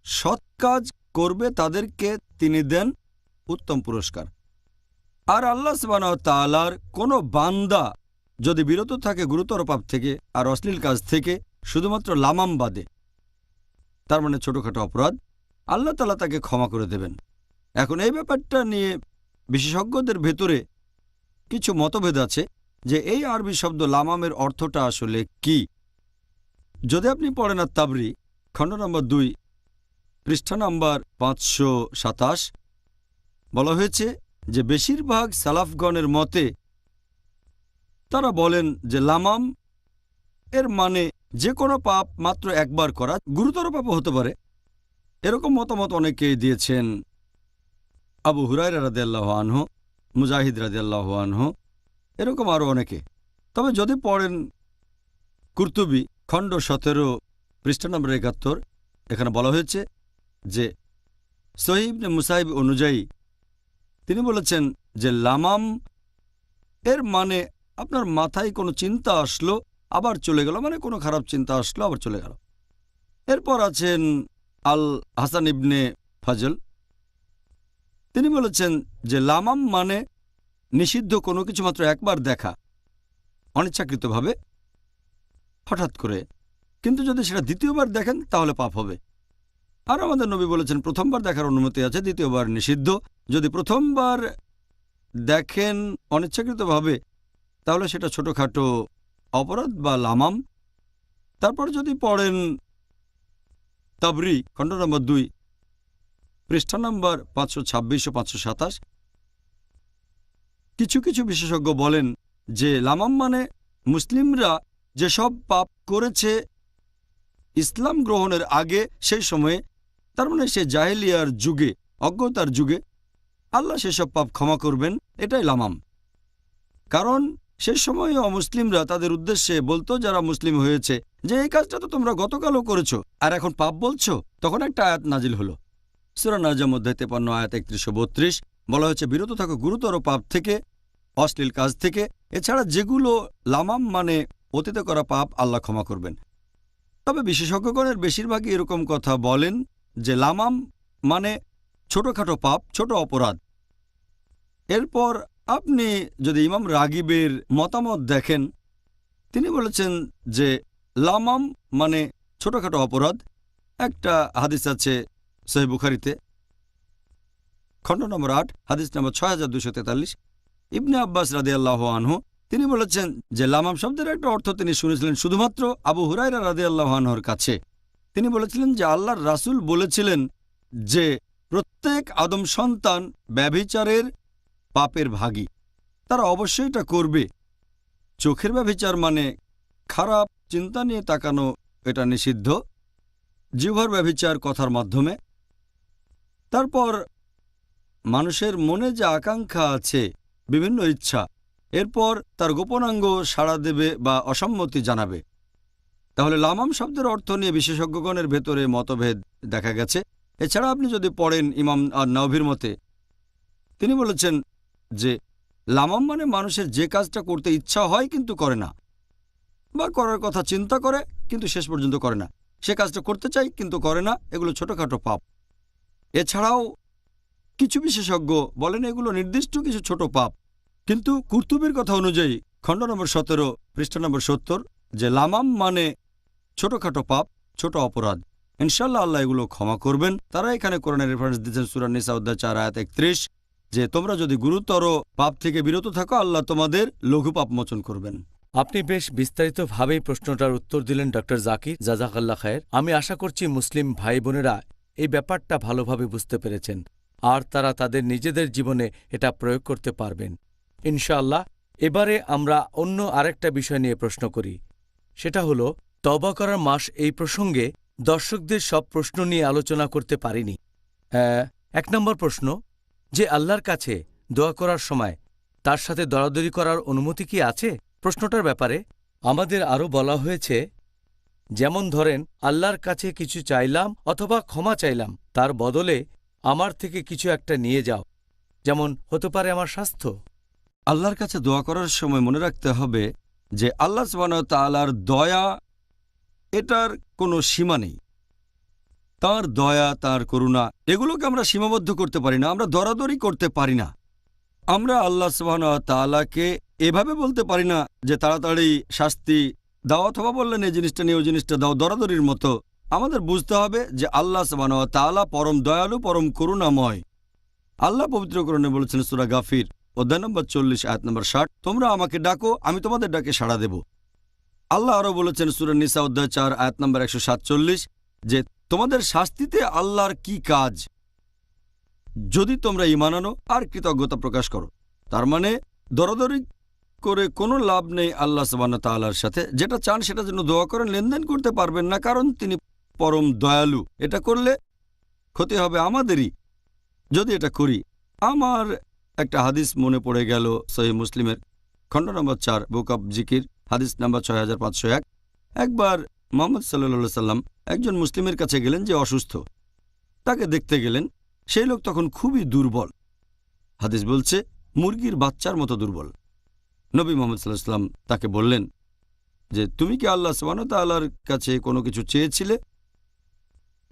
সৎ কাজ করবে তাদেরকে তিনি দেন উত্তম পুরস্কার। আর আল্লাহ সুবহানাহু ওয়া তাআলার কোনো বান্দা যদি বিরত থাকে গুরুতর পাপ থেকে আর অশ্লীল কাজ থেকে, শুধুমাত্র লামাম বাদে, তার মানে ছোটখাটো অপরাধ, আল্লাহ তাআলা তাকে ক্ষমা করে দেবেন। এখন এই ব্যাপারটা নিয়ে বিশেষজ্ঞদের ভেতরে কিছু মতভেদ আছে যে এই আরবি শব্দ লামামের অর্থটা আসলে কি। যদি আপনি পড়েন আত-তাবরী খণ্ড নম্বর 2, পৃষ্ঠা নম্বর 527, বলা হয়েছে যে বেশিরভাগ সালাফগণের মতে তারা বলেন যে লামাম এর মানে যে কোনো পাপ মাত্র একবার করা, গুরুতর পাপও হতে পারে। এরকম মতামত অনেকেই দিয়েছেন, আবু হুরায়রা রাদিয়াল্লাহু আনহু, মুজাহিদ রাদিয়াল্লাহু আনহু, এরকম আরও অনেকে। তবে যদি পড়েন কুরতুবী খণ্ড 17, পৃষ্ঠা নম্বর 71, এখানে বলা হয়েছে যে সহিহ ইবনে মুসাইব অনুযায়ী তিনি বলেছেন যে লামাম এর মানে আপনার মাথায় কোনো চিন্তা আসলো আবার চলে গেল, মানে কোনো খারাপ চিন্তা আসলো আবার চলে গেল। এরপর আছেন আল হাসান ইবনে ফাজল, তিনি বলেছেন যে লামাম মানে নিষিদ্ধ কোনো কিছু মাত্র একবার দেখা, অনিচ্ছাকৃতভাবে, হঠাৎ করে, কিন্তু যদি সেটা দ্বিতীয়বার দেখেন তাহলে পাপ হবে। আর আমাদের নবী বলেছেন প্রথমবার দেখার অনুমতি আছে, দ্বিতীয়বার নিষিদ্ধ। যদি প্রথমবার দেখেন অনিচ্ছাকৃতভাবে তাহলে সেটা ছোটখাটো অপরাধ বা লামাম। তারপর যদি পড়েন তাবরী খণ্ড নম্বর 2, পৃষ্ঠা নম্বর 526 ও 527, কিছু কিছু বিশেষজ্ঞ বলেন যে লামাম মানে মুসলিমরা যেসব পাপ করেছে ইসলাম গ্রহণের আগে, সেই সময়ে, তার মানে সে জাহেলিয়ার যুগে, অজ্ঞতার যুগে, আল্লাহ সেসব পাপ ক্ষমা করবেন, এটাই লামাম। কারণ সে সময়ে অমুসলিমরা তাদের উদ্দেশ্যে বলতো যারা মুসলিম হয়েছে যে এই কাজটা তো তোমরা গতকালও করেছো আর এখন পাপ বলছো। তখন একটা আয়াত নাজিল হলো সূরা নাজম অধ্যায় 53, আয়াত 31 ও 32, বলা হয়েছে বিরত থাকো গুরুতর পাপ থেকে, অশ্লীল কাজ থেকে। এছাড়া যেগুলো লামাম মানে অতীতে করা পাপ আল্লাহ ক্ষমা করবেন। তবে বিশেষজ্ঞগণের বেশিরভাগই এরকম কথা বলেন যে লামাম মানে ছোটখাটো পাপ, ছোট অপরাধ। এরপর আপনি যদি ইমাম রাগিবের মতামত দেখেন, তিনি বলেছেন যে লামাম মানে ছোটখাটো অপরাধ। একটা হাদিস আছে সহিহ বুখারীতে খণ্ড নম্বর 8, হাদিস নম্বর 6243, ইবনে আব্বাস রাদিয়াল্লাহু আনহু, তিনি বলেছেন যে লামাম শব্দের একটা অর্থ তিনি শুনেছিলেন শুধুমাত্র আবু হুরায়রা রাদিয়াল্লাহু আনহুর কাছে। তিনি বলেছিলেন যে আল্লাহর রাসূল বলেছিলেন যে প্রত্যেক আদম সন্তান ব্যভিচারের পাপের ভাগী, তারা অবশ্যই এটা করবে। চোখের ব্যভিচার মানে খারাপ চিন্তা নিয়ে তাকানো, এটা নিষিদ্ধ। জিহ্বার ব্যভিচার কথার মাধ্যমে। তারপর মানুষের মনে যে আকাঙ্ক্ষা আছে, বিভিন্ন ইচ্ছা, এরপর তার গোপনাঙ্গ সাড়া দেবে বা অসম্মতি জানাবে। তাহলে লামাম শব্দের অর্থ নিয়ে বিশেষজ্ঞগণের ভেতরে মতভেদ দেখা গেছে। এছাড়া আপনি যদি পড়েন ইমাম আন-নাওভীর মতে, তিনি বলেছেন যে লামাম মানে মানুষের যে কাজটা করতে ইচ্ছা হয় কিন্তু করে না, বা করার কথা চিন্তা করে কিন্তু শেষ পর্যন্ত করে না, সে কাজটা করতে চায় কিন্তু করে না, এগুলো ছোটখাটো পাপ। এছাড়াও কিছু বিশেষজ্ঞ বলেন এগুলো নির্দিষ্ট কিছু ছোট পাপ। কিন্তু কুরতুবীর কথা অনুযায়ী খণ্ড নম্বর 17, পৃষ্ঠা নম্বর 70, যে লামাম মানে ছোটখাটো পাপ, ছোট অপরাধ। ইনশাআল্লাহ আল্লাহ এগুলো ক্ষমা করবেন। তারা এখানে কোরআনের রেফারেন্স দিচ্ছেন সূরা নিসা অধ্যায় 4, আয়াত 31, যে তোমরা যদি গুরুতর পাপ থেকে বিরত থাকো আল্লাহ তোমাদের লঘু পাপ মোচন করবেন। আপনি বেশ বিস্তারিতভাবেই প্রশ্নটার উত্তর দিলেন ডক্টর জাকির, জাযাকাল্লাহ খায়ের। আমি আশা করছি মুসলিম ভাই বোনেরা এই ব্যাপারটা ভালোভাবে বুঝতে পেরেছেন। আর তারা তাদের নিজেদের জীবনে এটা প্রয়োগ করতে পারবেন ইনশাআল্লাহ। এবারে আমরা অন্য আরেকটা বিষয় নিয়ে প্রশ্ন করি, সেটা হলো তওবা করার মাস। এই প্রসঙ্গে দর্শকদের সব প্রশ্ন নিয়ে আলোচনা করতে পারিনি। 1 নম্বর প্রশ্ন, যে আল্লাহর কাছে দোয়া করার সময় তার সাথে দরাদরি করার অনুমতি কি আছে? প্রশ্নটার ব্যাপারে আমাদের আরও বলা হয়েছে, যেমন ধরেন আল্লাহর কাছে কিছু চাইলাম অথবা ক্ষমা চাইলাম, তার বদলে আমার থেকে কিছু একটা নিয়ে যাও, যেমন হতে পারে আমার স্বাস্থ্য। আল্লাহর কাছে দোয়া করার সময় মনে রাখতে হবে যে আল্লাহ সুবহানাহু ওয়া তাআলার দয়া, এটার কোনো সীমা নেই। তাঁর দয়া, তাঁর করুণা, এগুলোকে আমরা সীমাবদ্ধ করতে পারি না, আমরা দরাদরি করতে পারি না। আমরা আল্লাহ সুবহানাহু ওয়া তাআলাকে এভাবে বলতে পারি না যে তাড়াতাড়ি শাস্তি দাও, অথবা বললেন এই জিনিসটা নিয়ে ওই জিনিসটা দাও, দরাদরির মতো। আমাদের বুঝতে হবে যে আল্লাহ সুবহানাহু ওয়া তাআলা পরম দয়ালু, পরম করুণাময়। আল্লাহ পবিত্র কোরআনে বলেছেন সূরা গাফির অধ্যায় নম্বর 40 আয়াত নম্বর 60, তোমরা আমাকে ডাকো, আমি তোমাদের ডাকে সাড়া দেব। আল্লাহ আরও বলেছেন সূরা নিসা অধ্যায় 4 আয়াত নম্বর 147 যে তোমাদের শাস্তিতে আল্লাহর কি কাজ, যদি তোমরা ঈমান আনো আর কৃতজ্ঞতা প্রকাশ করো। তার মানে দরাদরি করে কোনো লাভ নেই আল্লাহ সুবহানাহু ওয়া তাআলার সাথে। যেটা চান সেটার জন্য দোয়া করেন, লেনদেন করতে পারবেন না, কারণ তিনি পরম দয়ালু। এটা করলে ক্ষতি হবে আমাদেরই যদি এটা করি। আমার একটা হাদিস মনে পড়ে গেল, সহিহ মুসলিমের খণ্ড নম্বর 4 বুক অব জিকির হাদিস নম্বর 6501। একবার মুহাম্মদ সাল্লাল্লাহু আলাইহি সাল্লাম একজন মুসলিমের কাছে গেলেন যে অসুস্থ, তাকে দেখতে গেলেন। সেই লোক তখন খুবই দুর্বল, হাদিস বলছে মুরগির বাচ্চার মতো দুর্বল। নবী মুহাম্মদ সাল্লাল্লাহু আলাইহি সাল্লাম তাকে বললেন যে তুমি কি আল্লাহ সুবহানাহু ওয়া তাআলার কাছে কোনো কিছু চেয়েছিলে?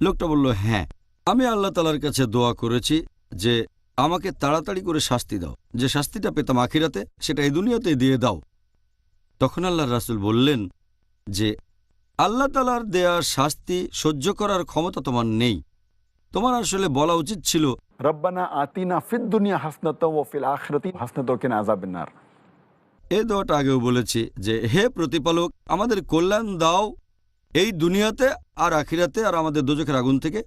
লোকটা বলল, হ্যাঁ, আমি আল্লাহ তাআলার কাছে দোয়া করেছি যে আমাকে তাড়াতাড়ি করে শাস্তি দাও, যে শাস্তিটা পেতাম আখিরাতে সেটা এই দুনিয়াতে দিয়ে দাও। তখন আল্লাহর রাসূল বললেন যে আল্লাহ তাআলার দেয়া শাস্তি সহ্য করার ক্ষমতা তোমার নেই, তোমার আসলে বলা উচিত ছিল রব্বানা আতিনা ফিদ দুনিয়া হাসনাতাও ওয়া ফিল আখিরাতি হাসনাতাও ওয়া কিনা আযাবান নার। এই দোয়াটা আগেও বলেছি যে হে প্রতিপালক, আমাদের কল্যাণ দাও এই দুনিয়াতে আর আখিরাতে, আর আমাদের দোজখের আগুন থেকে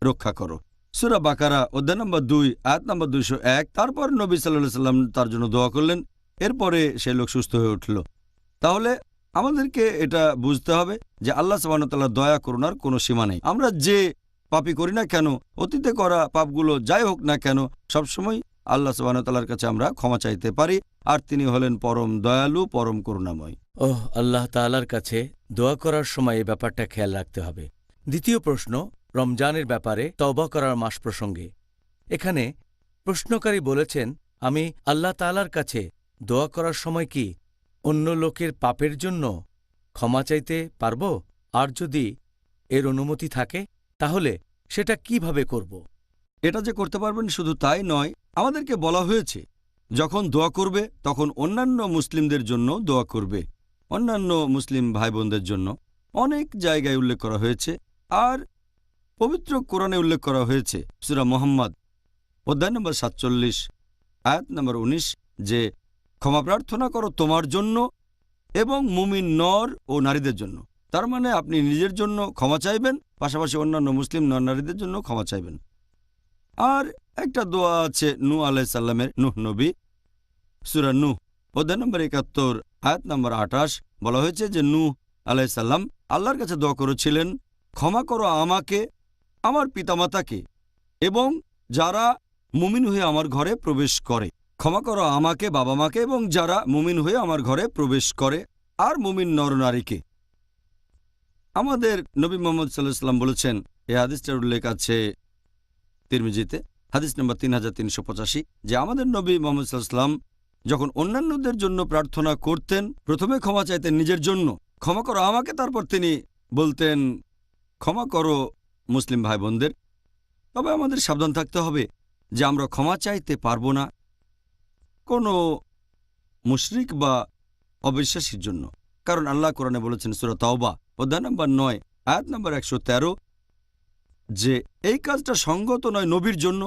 রক্ষা করো। সূরা বাকারা অধ্যায় নম্বর 2 আয়াত নম্বর 201। তারপর নবী সাল্লাল্লাহু আলাইহি সাল্লাম তার জন্য দোয়া করলেন, এরপরে সেই লোক সুস্থ হয়ে উঠল। তাহলে আমাদেরকে এটা বুঝতে হবে যে আল্লাহ সুবহানাহু ওয়া তাআলার দয়া করুণার কোনো সীমা নেই। আমরা যে পাপই করি না কেন, অতীতে করা পাপগুলো যাই হোক না কেন, সবসময় আল্লাহ সুবহানাহু ওয়া তাআলার কাছে আমরা ক্ষমা চাইতে পারি, আর তিনি হলেন পরম দয়ালু, পরম করুণাময়। ওহ, আল্লাহ তাআলার কাছে দোয়া করার সময় এই ব্যাপারটা খেয়াল রাখতে হবে। দ্বিতীয় প্রশ্ন, রমজানের ব্যাপারে তওবা করার মাস প্রসঙ্গে। এখানে প্রশ্নকারী বলেছেন, আমি আল্লাহ তাআলার কাছে দোয়া করার সময় কি অন্য লোকের পাপের জন্য ক্ষমা চাইতে পারব? আর যদি এর অনুমতি থাকে তাহলে সেটা কিভাবে করব? এটা যে করতে পারবেন শুধু তাই নয়, আমাদেরকে বলা হয়েছে যখন দোয়া করবে তখন অন্যান্য মুসলিমদের জন্য দোয়া করবে, অন্যান্য মুসলিম ভাই বোনদের জন্য। অনেক জায়গায় উল্লেখ করা হয়েছে, আর পবিত্র কোরআনে উল্লেখ করা হয়েছে সূরা মুহাম্মদ অধ্যায় নম্বর 47 আয়াত নম্বর 19 যে ক্ষমা প্রার্থনা করো তোমার জন্য এবং মুমিন নর ও নারীদের জন্য। তার মানে আপনি নিজের জন্য ক্ষমা চাইবেন, পাশাপাশি অন্যান্য মুসলিম নর নারীদের জন্য ক্ষমা চাইবেন। আর একটা দোয়া আছে নূহ আলাইহিস সালামের, নূহ নবী, সূরা নূহ অধ্যায় নম্বর 71 আয়াত নম্বর 28 বলা হয়েছে যে নূহ আলাইহিস সালাম আল্লাহর কাছে দোয়া করেছিলেন, ক্ষমা করো আমাকে, আমার পিতামাতাকে এবং যারা মুমিন হয়ে আমার ঘরে প্রবেশ করে। ক্ষমা করো আমাকে, বাবা মাকে এবং যারা মুমিন হয়ে আমার ঘরে প্রবেশ করে, আর মুমিন নরনারীকে। আমাদের নবী মুহাম্মদ সাল্লাল্লাহু আলাইহি ওয়াসাল্লাম বলেছেন, এই হাদিসটার উল্লেখ আছে তিরমিজিতে হাদিস নম্বর 3385, যে আমাদের নবী মুহাম্মদ সাল্লাল্লাহু আলাইহি ওয়াসাল্লাম যখন অন্যান্যদের জন্য প্রার্থনা করতেন প্রথমে ক্ষমা চাইতেন নিজের জন্য, ক্ষমা করো আমাকে, তারপর তিনি বলতেন ক্ষমা করো মুসলিম ভাই বোনদের। তবে আমাদের সাবধান থাকতে হবে যে আমরা ক্ষমা চাইতে পারবো না কোনো মুশরিক বা অবিশ্বাসীর জন্য, কারণ আল্লাহ কোরআনে বলেছেন সূরা তাওবা অধ্যায় নম্বর 9 আয়াত নম্বর 113 যে এই কাজটা সঙ্গত নয় নবীর জন্য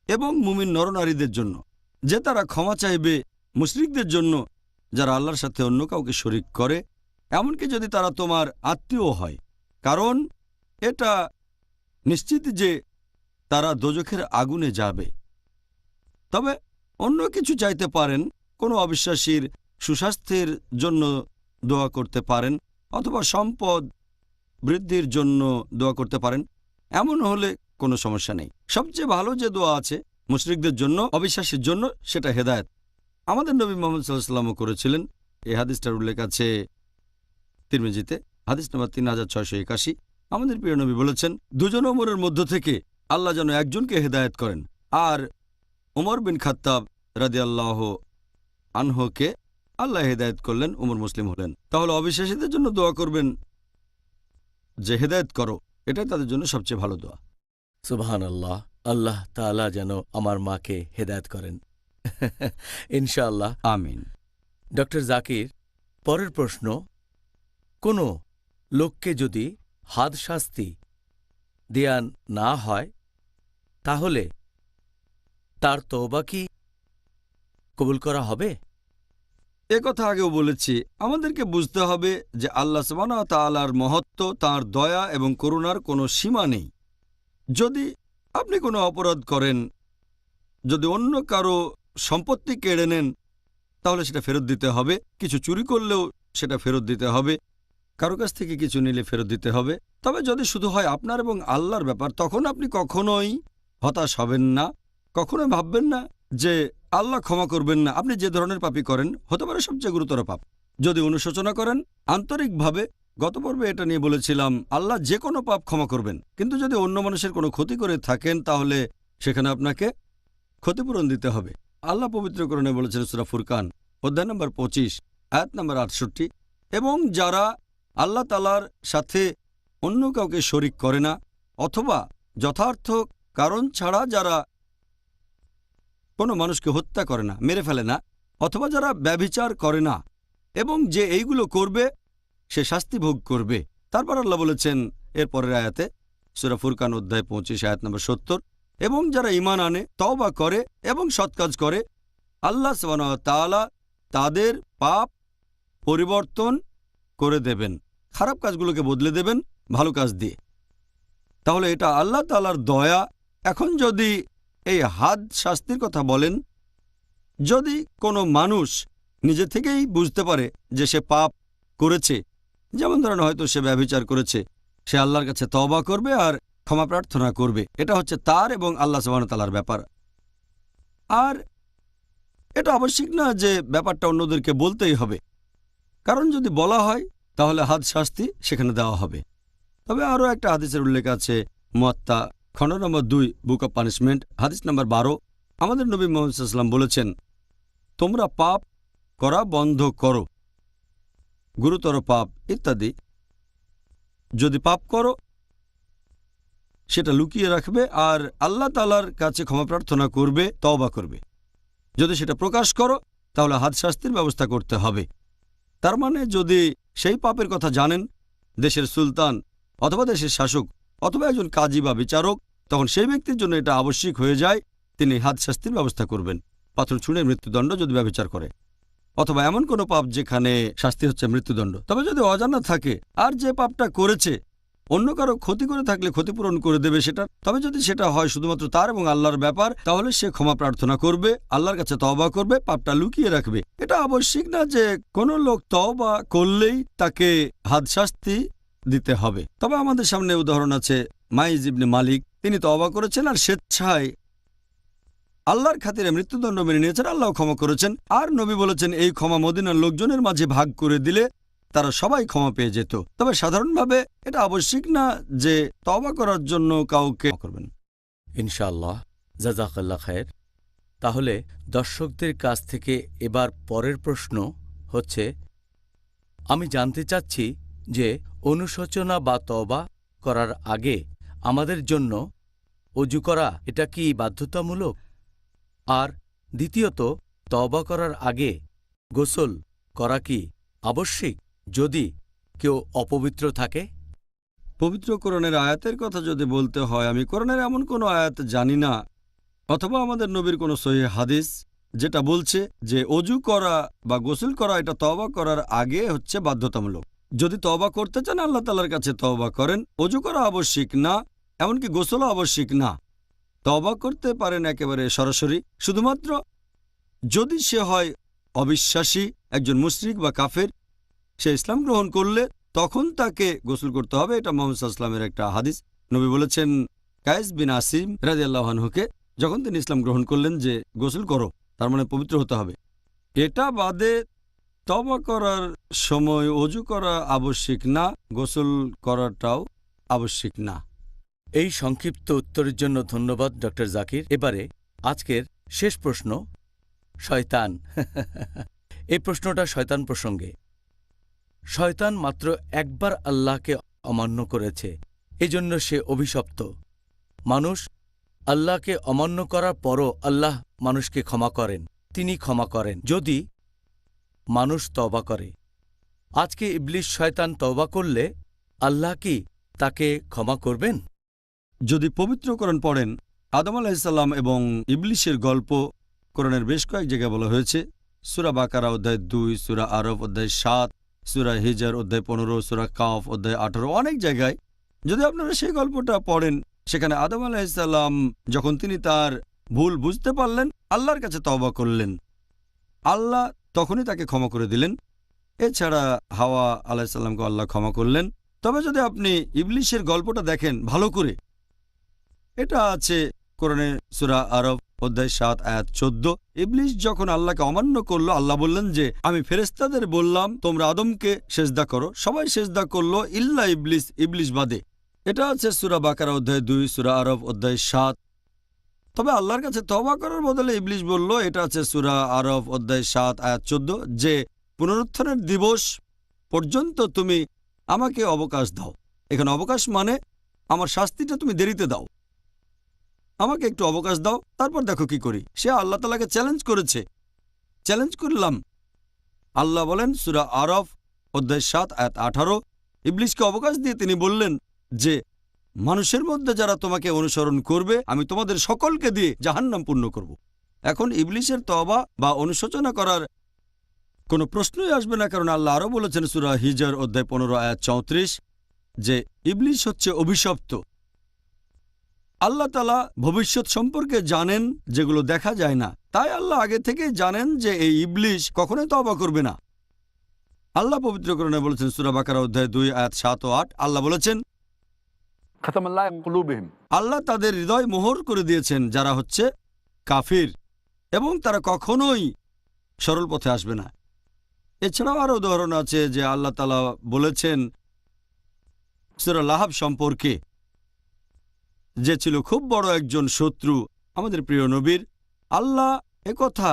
এবং মুমিন নরনারীদের জন্য যে তারা ক্ষমা চাইবে মুশরিকদের জন্য যারা আল্লাহর সাথে অন্য কাউকে শরিক করে, এমনকি যদি তারা তোমার আত্মীয় হয়, কারণ এটা নিশ্চিত যে তারা দোজখের আগুনে যাবে। তবে অন্য কিছু চাইতে পারেন, কোনো অবিশ্বাসীর সুস্বাস্থ্যের জন্য দোয়া করতে পারেন, অথবা সম্পদ বৃদ্ধির জন্য দোয়া করতে পারেন। এমন হলে কোনো সমস্যা নেই। সবচেয়ে ভালো যে দোয়া আছে মুশরিকদের জন্য, অবিশ্বাসীর জন্য, সেটা হেদায়েত। আমাদের নবী মুহাম্মদ সাল্লাল্লাহু আলাইহি ওয়াসাল্লামও করেছিলেন। এই হাদিসটার উল্লেখ আছে তিরমিজিতে, হাদিস নম্বর 3681। আমাদের প্রিয় নবী বলেছেন, দুজন ওমরের মধ্য থেকে আল্লাহ যেন একজনকে হেদায়েত করেন। আর ওমর বিন খাত্তাব রাদিয়াল্লাহু আনহুকে আল্লাহ হেদায়েত করলেন, ওমর মুসলিম হলেন। তাহলে অবিশ্বাসীদের জন্য দোয়া করবেন যে হেদায়েত করো, এটাই তাদের জন্য সবচেয়ে ভালো দোয়া। সুবহানাল্লাহ, আল্লাহ তাআলা যেন আমার মাকে হেদায়েত করেন ইনশাআল্লাহ, আমিন। ডক্টর জাকির, পরের প্রশ্ন, কোনো লোককে যদি হাদ শাস্তি দেয়া না হয় তাহলে তার তওবা কি কবুল করা হবে? কথা আগেও বলেছি, আমাদেরকে বুঝতে হবে যে আল্লাহ সুবহানাহু ওয়া তাআলার মহত্ব, তাঁর দয়া এবং করুণার কোনো সীমা নেই। যদি আপনি কোনো অপরাধ করেন, যদি অন্য কারো সম্পত্তি কেড়ে নেন, তাহলে সেটা ফেরত দিতে হবে। কিছু চুরি করলেও সেটা ফেরত দিতে হবে। কারো কাছ থেকে কিছু নিলে ফেরত দিতে হবে। তবে যদি শুধু হয় আপনার এবং আল্লাহর ব্যাপার, তখন আপনি কখনোই হতাশ হবেন না, কখনোই ভাববেন না যে আল্লাহ ক্ষমা করবেন না। আপনি যে ধরনের পাপই করেন, হতে পারে সবচেয়ে গুরুতর পাপ, যদি অনুশোচনা করেন আন্তরিকভাবে, গত পর্বে এটা নিয়ে বলেছিলাম, আল্লাহ যে কোনো পাপ ক্ষমা করবেন। কিন্তু যদি অন্য মানুষের কোনো ক্ষতি করে থাকেন, তাহলে সেখানে আপনাকে ক্ষতিপূরণ দিতে হবে। আল্লাহ পবিত্রকরণে বলেছেন সূরা ফুরকান অধ্যায় নম্বর 25 আয়াত নম্বর 68, এবং যারা আল্লাহ তাআলার সাথে অন্য কাউকে শরিক করে না, অথবা যথার্থ কারণ ছাড়া যারা কোনো মানুষকে হত্যা করে না, মেরে ফেলে না, অথবা যারা ব্যভিচার করে না, এবং যে এইগুলো করবে সে শাস্তি ভোগ করবে। তারপর আল্লাহ বলেছেন এর পরের আয়াতে, সূরা ফুরকান অধ্যায় 25 আয়াত নম্বর 70, এবং যারা ঈমান আনে, তওবা করে এবং সৎ কাজ করে, আল্লাহ সুবহানাহু ওয়া তাআলা তাদের পাপ পরিবর্তন করে দেবেন, খারাপ কাজগুলোকে বদলে দেবেন ভালো কাজ দিয়ে। তাহলে এটা আল্লাহ তাআলার দয়া। এখন যদি এই হাদ শাস্তির কথা বলেন, যদি কোনো মানুষ নিজে থেকেই বুঝতে পারে যে সে পাপ করেছে, যেমন ধরেন হয়তো সে ব্যভিচার করেছে, সে আল্লাহর কাছে তওবা করবে আর ক্ষমা প্রার্থনা করবে। এটা হচ্ছে তার এবং আল্লাহ সুবহানাহু ওয়া তাআলার ব্যাপার। আর এটা আবশ্যিক না যে ব্যাপারটা অন্যদেরকে বলতেই হবে, কারণ যদি বলা হয় তাহলে হাদ শাস্তি সেখানে দেওয়া হবে। তবে আরও একটা হাদিসের উল্লেখ আছে, মুয়াত্তা খণ্ড নম্বর 2 বুক অব পানিশমেন্ট, হাদিস নম্বর 12। আমাদের নবী মুহাম্মদ সাল্লাল্লাহু আলাইহি ওয়াসাল্লাম বলেছেন, তোমরা পাপ করা বন্ধ করো, গুরুতর পাপ ইত্যাদি। যদি পাপ করো সেটা লুকিয়ে রাখবে আর আল্লাহ তাআলার কাছে ক্ষমা প্রার্থনা করবে, তওবা করবে। যদি সেটা প্রকাশ করো তাহলে হাদ শাস্তির ব্যবস্থা করতে হবে। তার মানে যদি সেই পাপের কথা জানেন দেশের সুলতান অথবা দেশের শাসক অথবা একজন কাজী বা বিচারক, তখন সেই ব্যক্তির জন্য এটা আবশ্যিক হয়ে যায়, তিনি হাদ শাস্তির ব্যবস্থা করবেন। পাথর ছুঁড়ে মৃত্যুদণ্ড যদি ব্যভিচার করে, অথবা এমন কোনো পাপ যেখানে শাস্তি হচ্ছে মৃত্যুদণ্ড। তবে যদি অজানা থাকে আর যে পাপটা করেছে অন্য কারো ক্ষতি করে থাকলে ক্ষতিপূরণ করে দেবে সেটা। তবে যদি সেটা হয় শুধুমাত্র তার এবং আল্লাহর ব্যাপার, তাহলে সে ক্ষমা প্রার্থনা করবে, আল্লাহর কাছে তওবা করবে, পাপটা লুকিয়ে রাখবে। এটা আবশ্যিক না যে কোনো লোক তওবা করলেই তাকে হাদ শাস্তি দিতে হবে। তবে আমাদের সামনে উদাহরণ আছে, মাইজ ইবনে মালিক, তিনি তওবা করেছেন আর স্বেচ্ছায় আল্লাহর খাতিরে মৃত্যুদণ্ড মেনে নিয়েছেন, আল্লাহ ক্ষমা করেছেন। আর নবী বলেছেন এই ক্ষমা মদিনার লোকজনের মাঝে ভাগ করে দিলে তারা সবাই ক্ষমা পেয়ে যেত। তবে সাধারণভাবে এটা আবশ্যিক না যে তওবা করার জন্য কাউকে করবেন। ইনশাআল্লাহ, জাযাকাল্লাহ খায়ের। তাহলে দর্শকদের কাছ থেকে এবার পরের প্রশ্ন হচ্ছে, আমি জানতে চাচ্ছি যে অনুশোচনা বা তওবা করার আগে আমাদের জন্য ওযু করা এটা কি বাধ্যতামূলক? আর দ্বিতীয়ত, তওবা করার আগে গোসল করা কি আবশ্যিক যদি কেউ অপবিত্র থাকে? পবিত্র কোরআনের আয়াতের কথা যদি বলতে হয়, আমি কোরআনের এমন কোনো আয়াত জানি না, অথবা আমাদের নবীর কোনো সহিহ হাদিস যেটা বলছে যে ওযু করা বা গোসল করা এটা তওবা করার আগে হচ্ছে বাধ্যতামূলক। যদি তওবা করতে চান আল্লাহ তাআলার কাছে তওবা করেন, ওযু করা আবশ্যিক না, এমনকি গোসলও আবশ্যিক না। তওবা করতে পারেন একেবারে সরাসরি, শুধুমাত্র যদি সে হয় অবিশ্বাসী, একজন মুশরিক বা কাফের, সে ইসলাম গ্রহণ করলে তখন তাকে গোসল করতে হবে। এটা মুহাম্মদ সাল্লাল্লাহু আলাইহি ওয়াসাল্লামের একটা হাদিস। নবী বলেছেন কায়েস বিন আসিম রাদিয়াল্লাহু আনহুকে, যখন তিনি ইসলাম গ্রহণ করলেন, যে গোসল করো, তার মানে পবিত্র হতে হবে। এটা বাদে তওবা করার সময় ওযু করা আবশ্যিক না, গোসল করাটাও আবশ্যিক না। এই সংক্ষিপ্ত উত্তরের জন্য ধন্যবাদ ডক্টর জাকির। এবারে আজকের শেষ প্রশ্ন, শয়তান। এই প্রশ্নটা শয়তান প্রসঙ্গে। শয়তান মাত্র একবার আল্লাহকে অমান্য করেছে, এজন্য সে অভিশপ্ত। মানুষ আল্লাহকে অমান্য করার পরও আল্লাহ মানুষকে ক্ষমা করেন, তিনি ক্ষমা করেন যদি মানুষ তওবা করে। আজকে ইবলিস শয়তান তওবা করলে আল্লাহ কি তাকে ক্ষমা করবেন? যদি পবিত্র কোরআন পড়েন, আদম আলাইহিস সালাম এবং ইবলিসের গল্প কোরআনের বেশ কয়েক জায়গায় বলা হয়েছে। সূরা বাকারা অধ্যায় 2, সূরা আরফ অধ্যায় 7, সূরা হিজর অধ্যায় 15, সূরা কাফ অধ্যায় 18, অনেক জায়গায়। যদি আপনারা সেই গল্পটা পড়েন, সেখানে আদম আলাইহিস সালাম যখন তিনি তার ভুল বুঝতে পারলেন, আল্লাহর কাছে তওবা করলেন, আল্লাহ তখনই তাকে ক্ষমা করে দিলেন। এছাড়া হাওয়া আলাইহিস সালামকে আল্লাহ ক্ষমা করলেন। তবে যদি আপনি ইবলিসের গল্পটা দেখেন ভালো করে, এটা আছে কোরআনে সূরা আরফ অধ্যায় 7 আয়াত 14। ইবলিস যখন আল্লাহকে অমান্য করলো, আল্লাহ বললেন যে আমি ফেরেশতাদের বললাম তোমরা আদমকে সেজদা করো, সবাই সেজদা করলো ইল্লা ইবলিস, ইবলিস বাদে। এটা আছে সূরা বাকারা অধ্যায় 2, সূরা আরফ অধ্যায় 7। তবে আল্লাহর কাছে তওবা করার বদলে ইবলিস বলল, এটা আছে সূরা আরফ অধ্যায় 7 আয়াত 14, যে পুনরুত্থানের দিবস পর্যন্ত তুমি আমাকে অবকাশ দাও। এখানে অবকাশ মানে আমার শাস্তিটা তুমি দেরিতে দাও, আমাকে একটু অবকাশ দাও, তারপর দেখো কি করি। সে আল্লাহ তাআলাকে চ্যালেঞ্জ করেছে। চ্যালেঞ্জ করলাম, আল্লাহ বলেন সূরা আরফ অধ্যায় 7 আয়াত 18, ইবলিসকে অবকাশ দিয়ে তিনি বললেন যে মানুষের মধ্যে যারা তোমাকে অনুসরণ করবে, আমি তোমাদের সকলকে দিয়ে জাহান্নাম পূর্ণ করব। এখন ইবলিসের তওবা বা অনুশোচনা করার কোনো প্রশ্নই আসবে না, কারণ আল্লাহ আরও বলেছেন সূরা হিজর অধ্যায় 15 আয়াত 34 যে ইবলিস হচ্ছে অভিশপ্ত। আল্লাহ তাআলা ভবিষ্যৎ সম্পর্কে জানেন, যেগুলো দেখা যায় না। তাই আল্লাহ আগে থেকেই জানেন যে এই ইবলিস কখনোই তওবা করবে না। আল্লাহ পবিত্র কোরআনে বলেছেন সূরা বাকারা অধ্যায় 2 আয়াত 7 ও 8, আল্লাহ বলেছেন খতমাল্লাহু আলা কুলুবিহিম, আল্লাহ তাদের হৃদয় মোহর করে দিয়েছেন, যারা হচ্ছে কাফির, এবং তারা কখনোই সরল পথে আসবে না। এছাড়াও আরও উদাহরণ আছে যে আল্লাহ তাআলা বলেছেন সূরা লাহাব সম্পর্কে, যে ছিল খুব বড় একজন শত্রু আমাদের প্রিয় নবীর। আল্লাহ একথা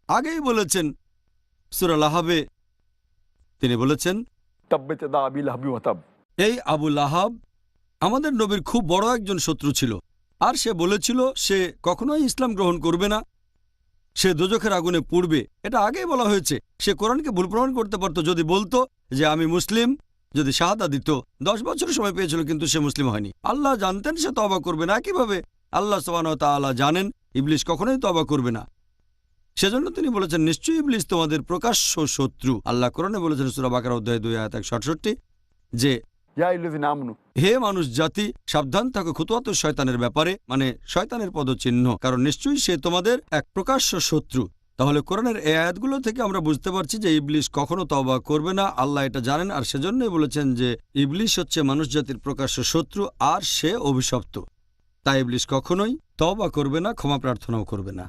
আগেই বলেছেন সূরা লাহাবে। তিনি বলেছেন তাব্বাত ইয়াদা আবি লাহাব ওয়া তাব, এই আবু লাহাব আমাদের নবীর খুব বড় একজন শত্রু ছিল, আর সে বলেছিল সে কখনোই ইসলাম গ্রহণ করবে না, সে দোজখের আগুনে পুড়বে। এটা আগেই বলা হয়েছে। সে কোরআনকে ভুল প্রমাণ করতে পারত যদি বলতো যে আমি মুসলিম, যদি শাহাদা দিত। 10 বছরের সময় পেয়েছিল, কিন্তু সে মুসলিম হয়নি। আল্লাহ জানতেন সে তওবা করবে না। একইভাবে আল্লাহ সুবহানাহু ওয়া তাআলা জানেন ইবলিস কখনোই তওবা করবে না। সেজন্য তিনি বলেছেন নিশ্চয়ই ইবলিস তোমাদের প্রকাশ্য শত্রু। আল্লাহ কোরআনে বলেছেন সূরা বাকারা অধ্যায় 2 আয়াত 167 যে ইয়া আইয়ুহাল্লাযিনা আমানু, হে মানুষ জাতি, সাবধান থাকো খুতুওয়াতুশ শয়তানের ব্যাপারে, মানে শয়তানের পদচিহ্ন, কারণ নিশ্চয়ই সে তোমাদের এক প্রকাশ্য শত্রু। তাহলে কোরআনের এই আয়াতগুলো থেকে আমরা বুঝতে পারছি যে ইবলিস কখনো তওবা করবে না। আল্লাহ এটা জানেন, আর সেজন্যই বলেছেন যে ইবলিস হচ্ছে মানুষ জাতির প্রকাশ্য শত্রু, আর সে অভিশপ্ত। তাই ইবলিস কখনোই তওবা করবে না, ক্ষমা প্রার্থনাও করবে না।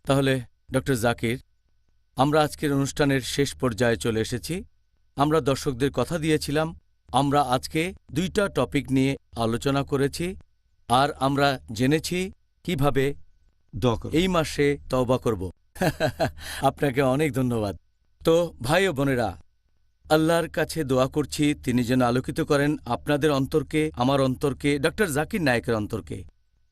তাহলে ডক্টর জাকির, আমরা আজকের অনুষ্ঠানের শেষ পর্যায়ে চলে এসেছি। আমরা দর্শকদের কথা দিয়েছিলাম আমরা আজকে 2টা টপিক নিয়ে আলোচনা করেছি, আর আমরা জেনেছি কিভাবে দোয়া করো। এই মাসে তওবা করব। আপনাকে অনেক ধন্যবাদ। তো ভাই ও বোনেরা, আল্লাহর কাছে দোয়া করছি তিনি যেন আলোকিত করেন আপনাদের অন্তরকে, আমার অন্তরকে, ডক্টর জাকির নায়েকের অন্তরকে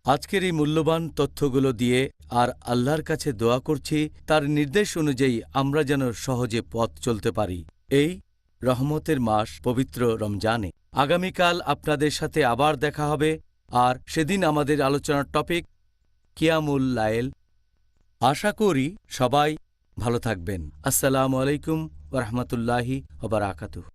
আজকের এই মূল্যবান তথ্যগুলো দিয়ে। আর আল্লাহর কাছে দোয়া করছি তার নির্দেশ অনুযায়ী আমরা যেন সহজে পথ চলতে পারি এই রহমতের মাস পবিত্র রমজানে। আগামীকাল আপনাদের সাথে আবার দেখা হবে, আর সেদিন আমাদের আলোচনার টপিক কিয়ামুল লাইল। আশা করি সবাই ভালো থাকবেন। আসসালামু আলাইকুম ওয়া রাহমাতুল্লাহি ওয়া বারাকাতুহু।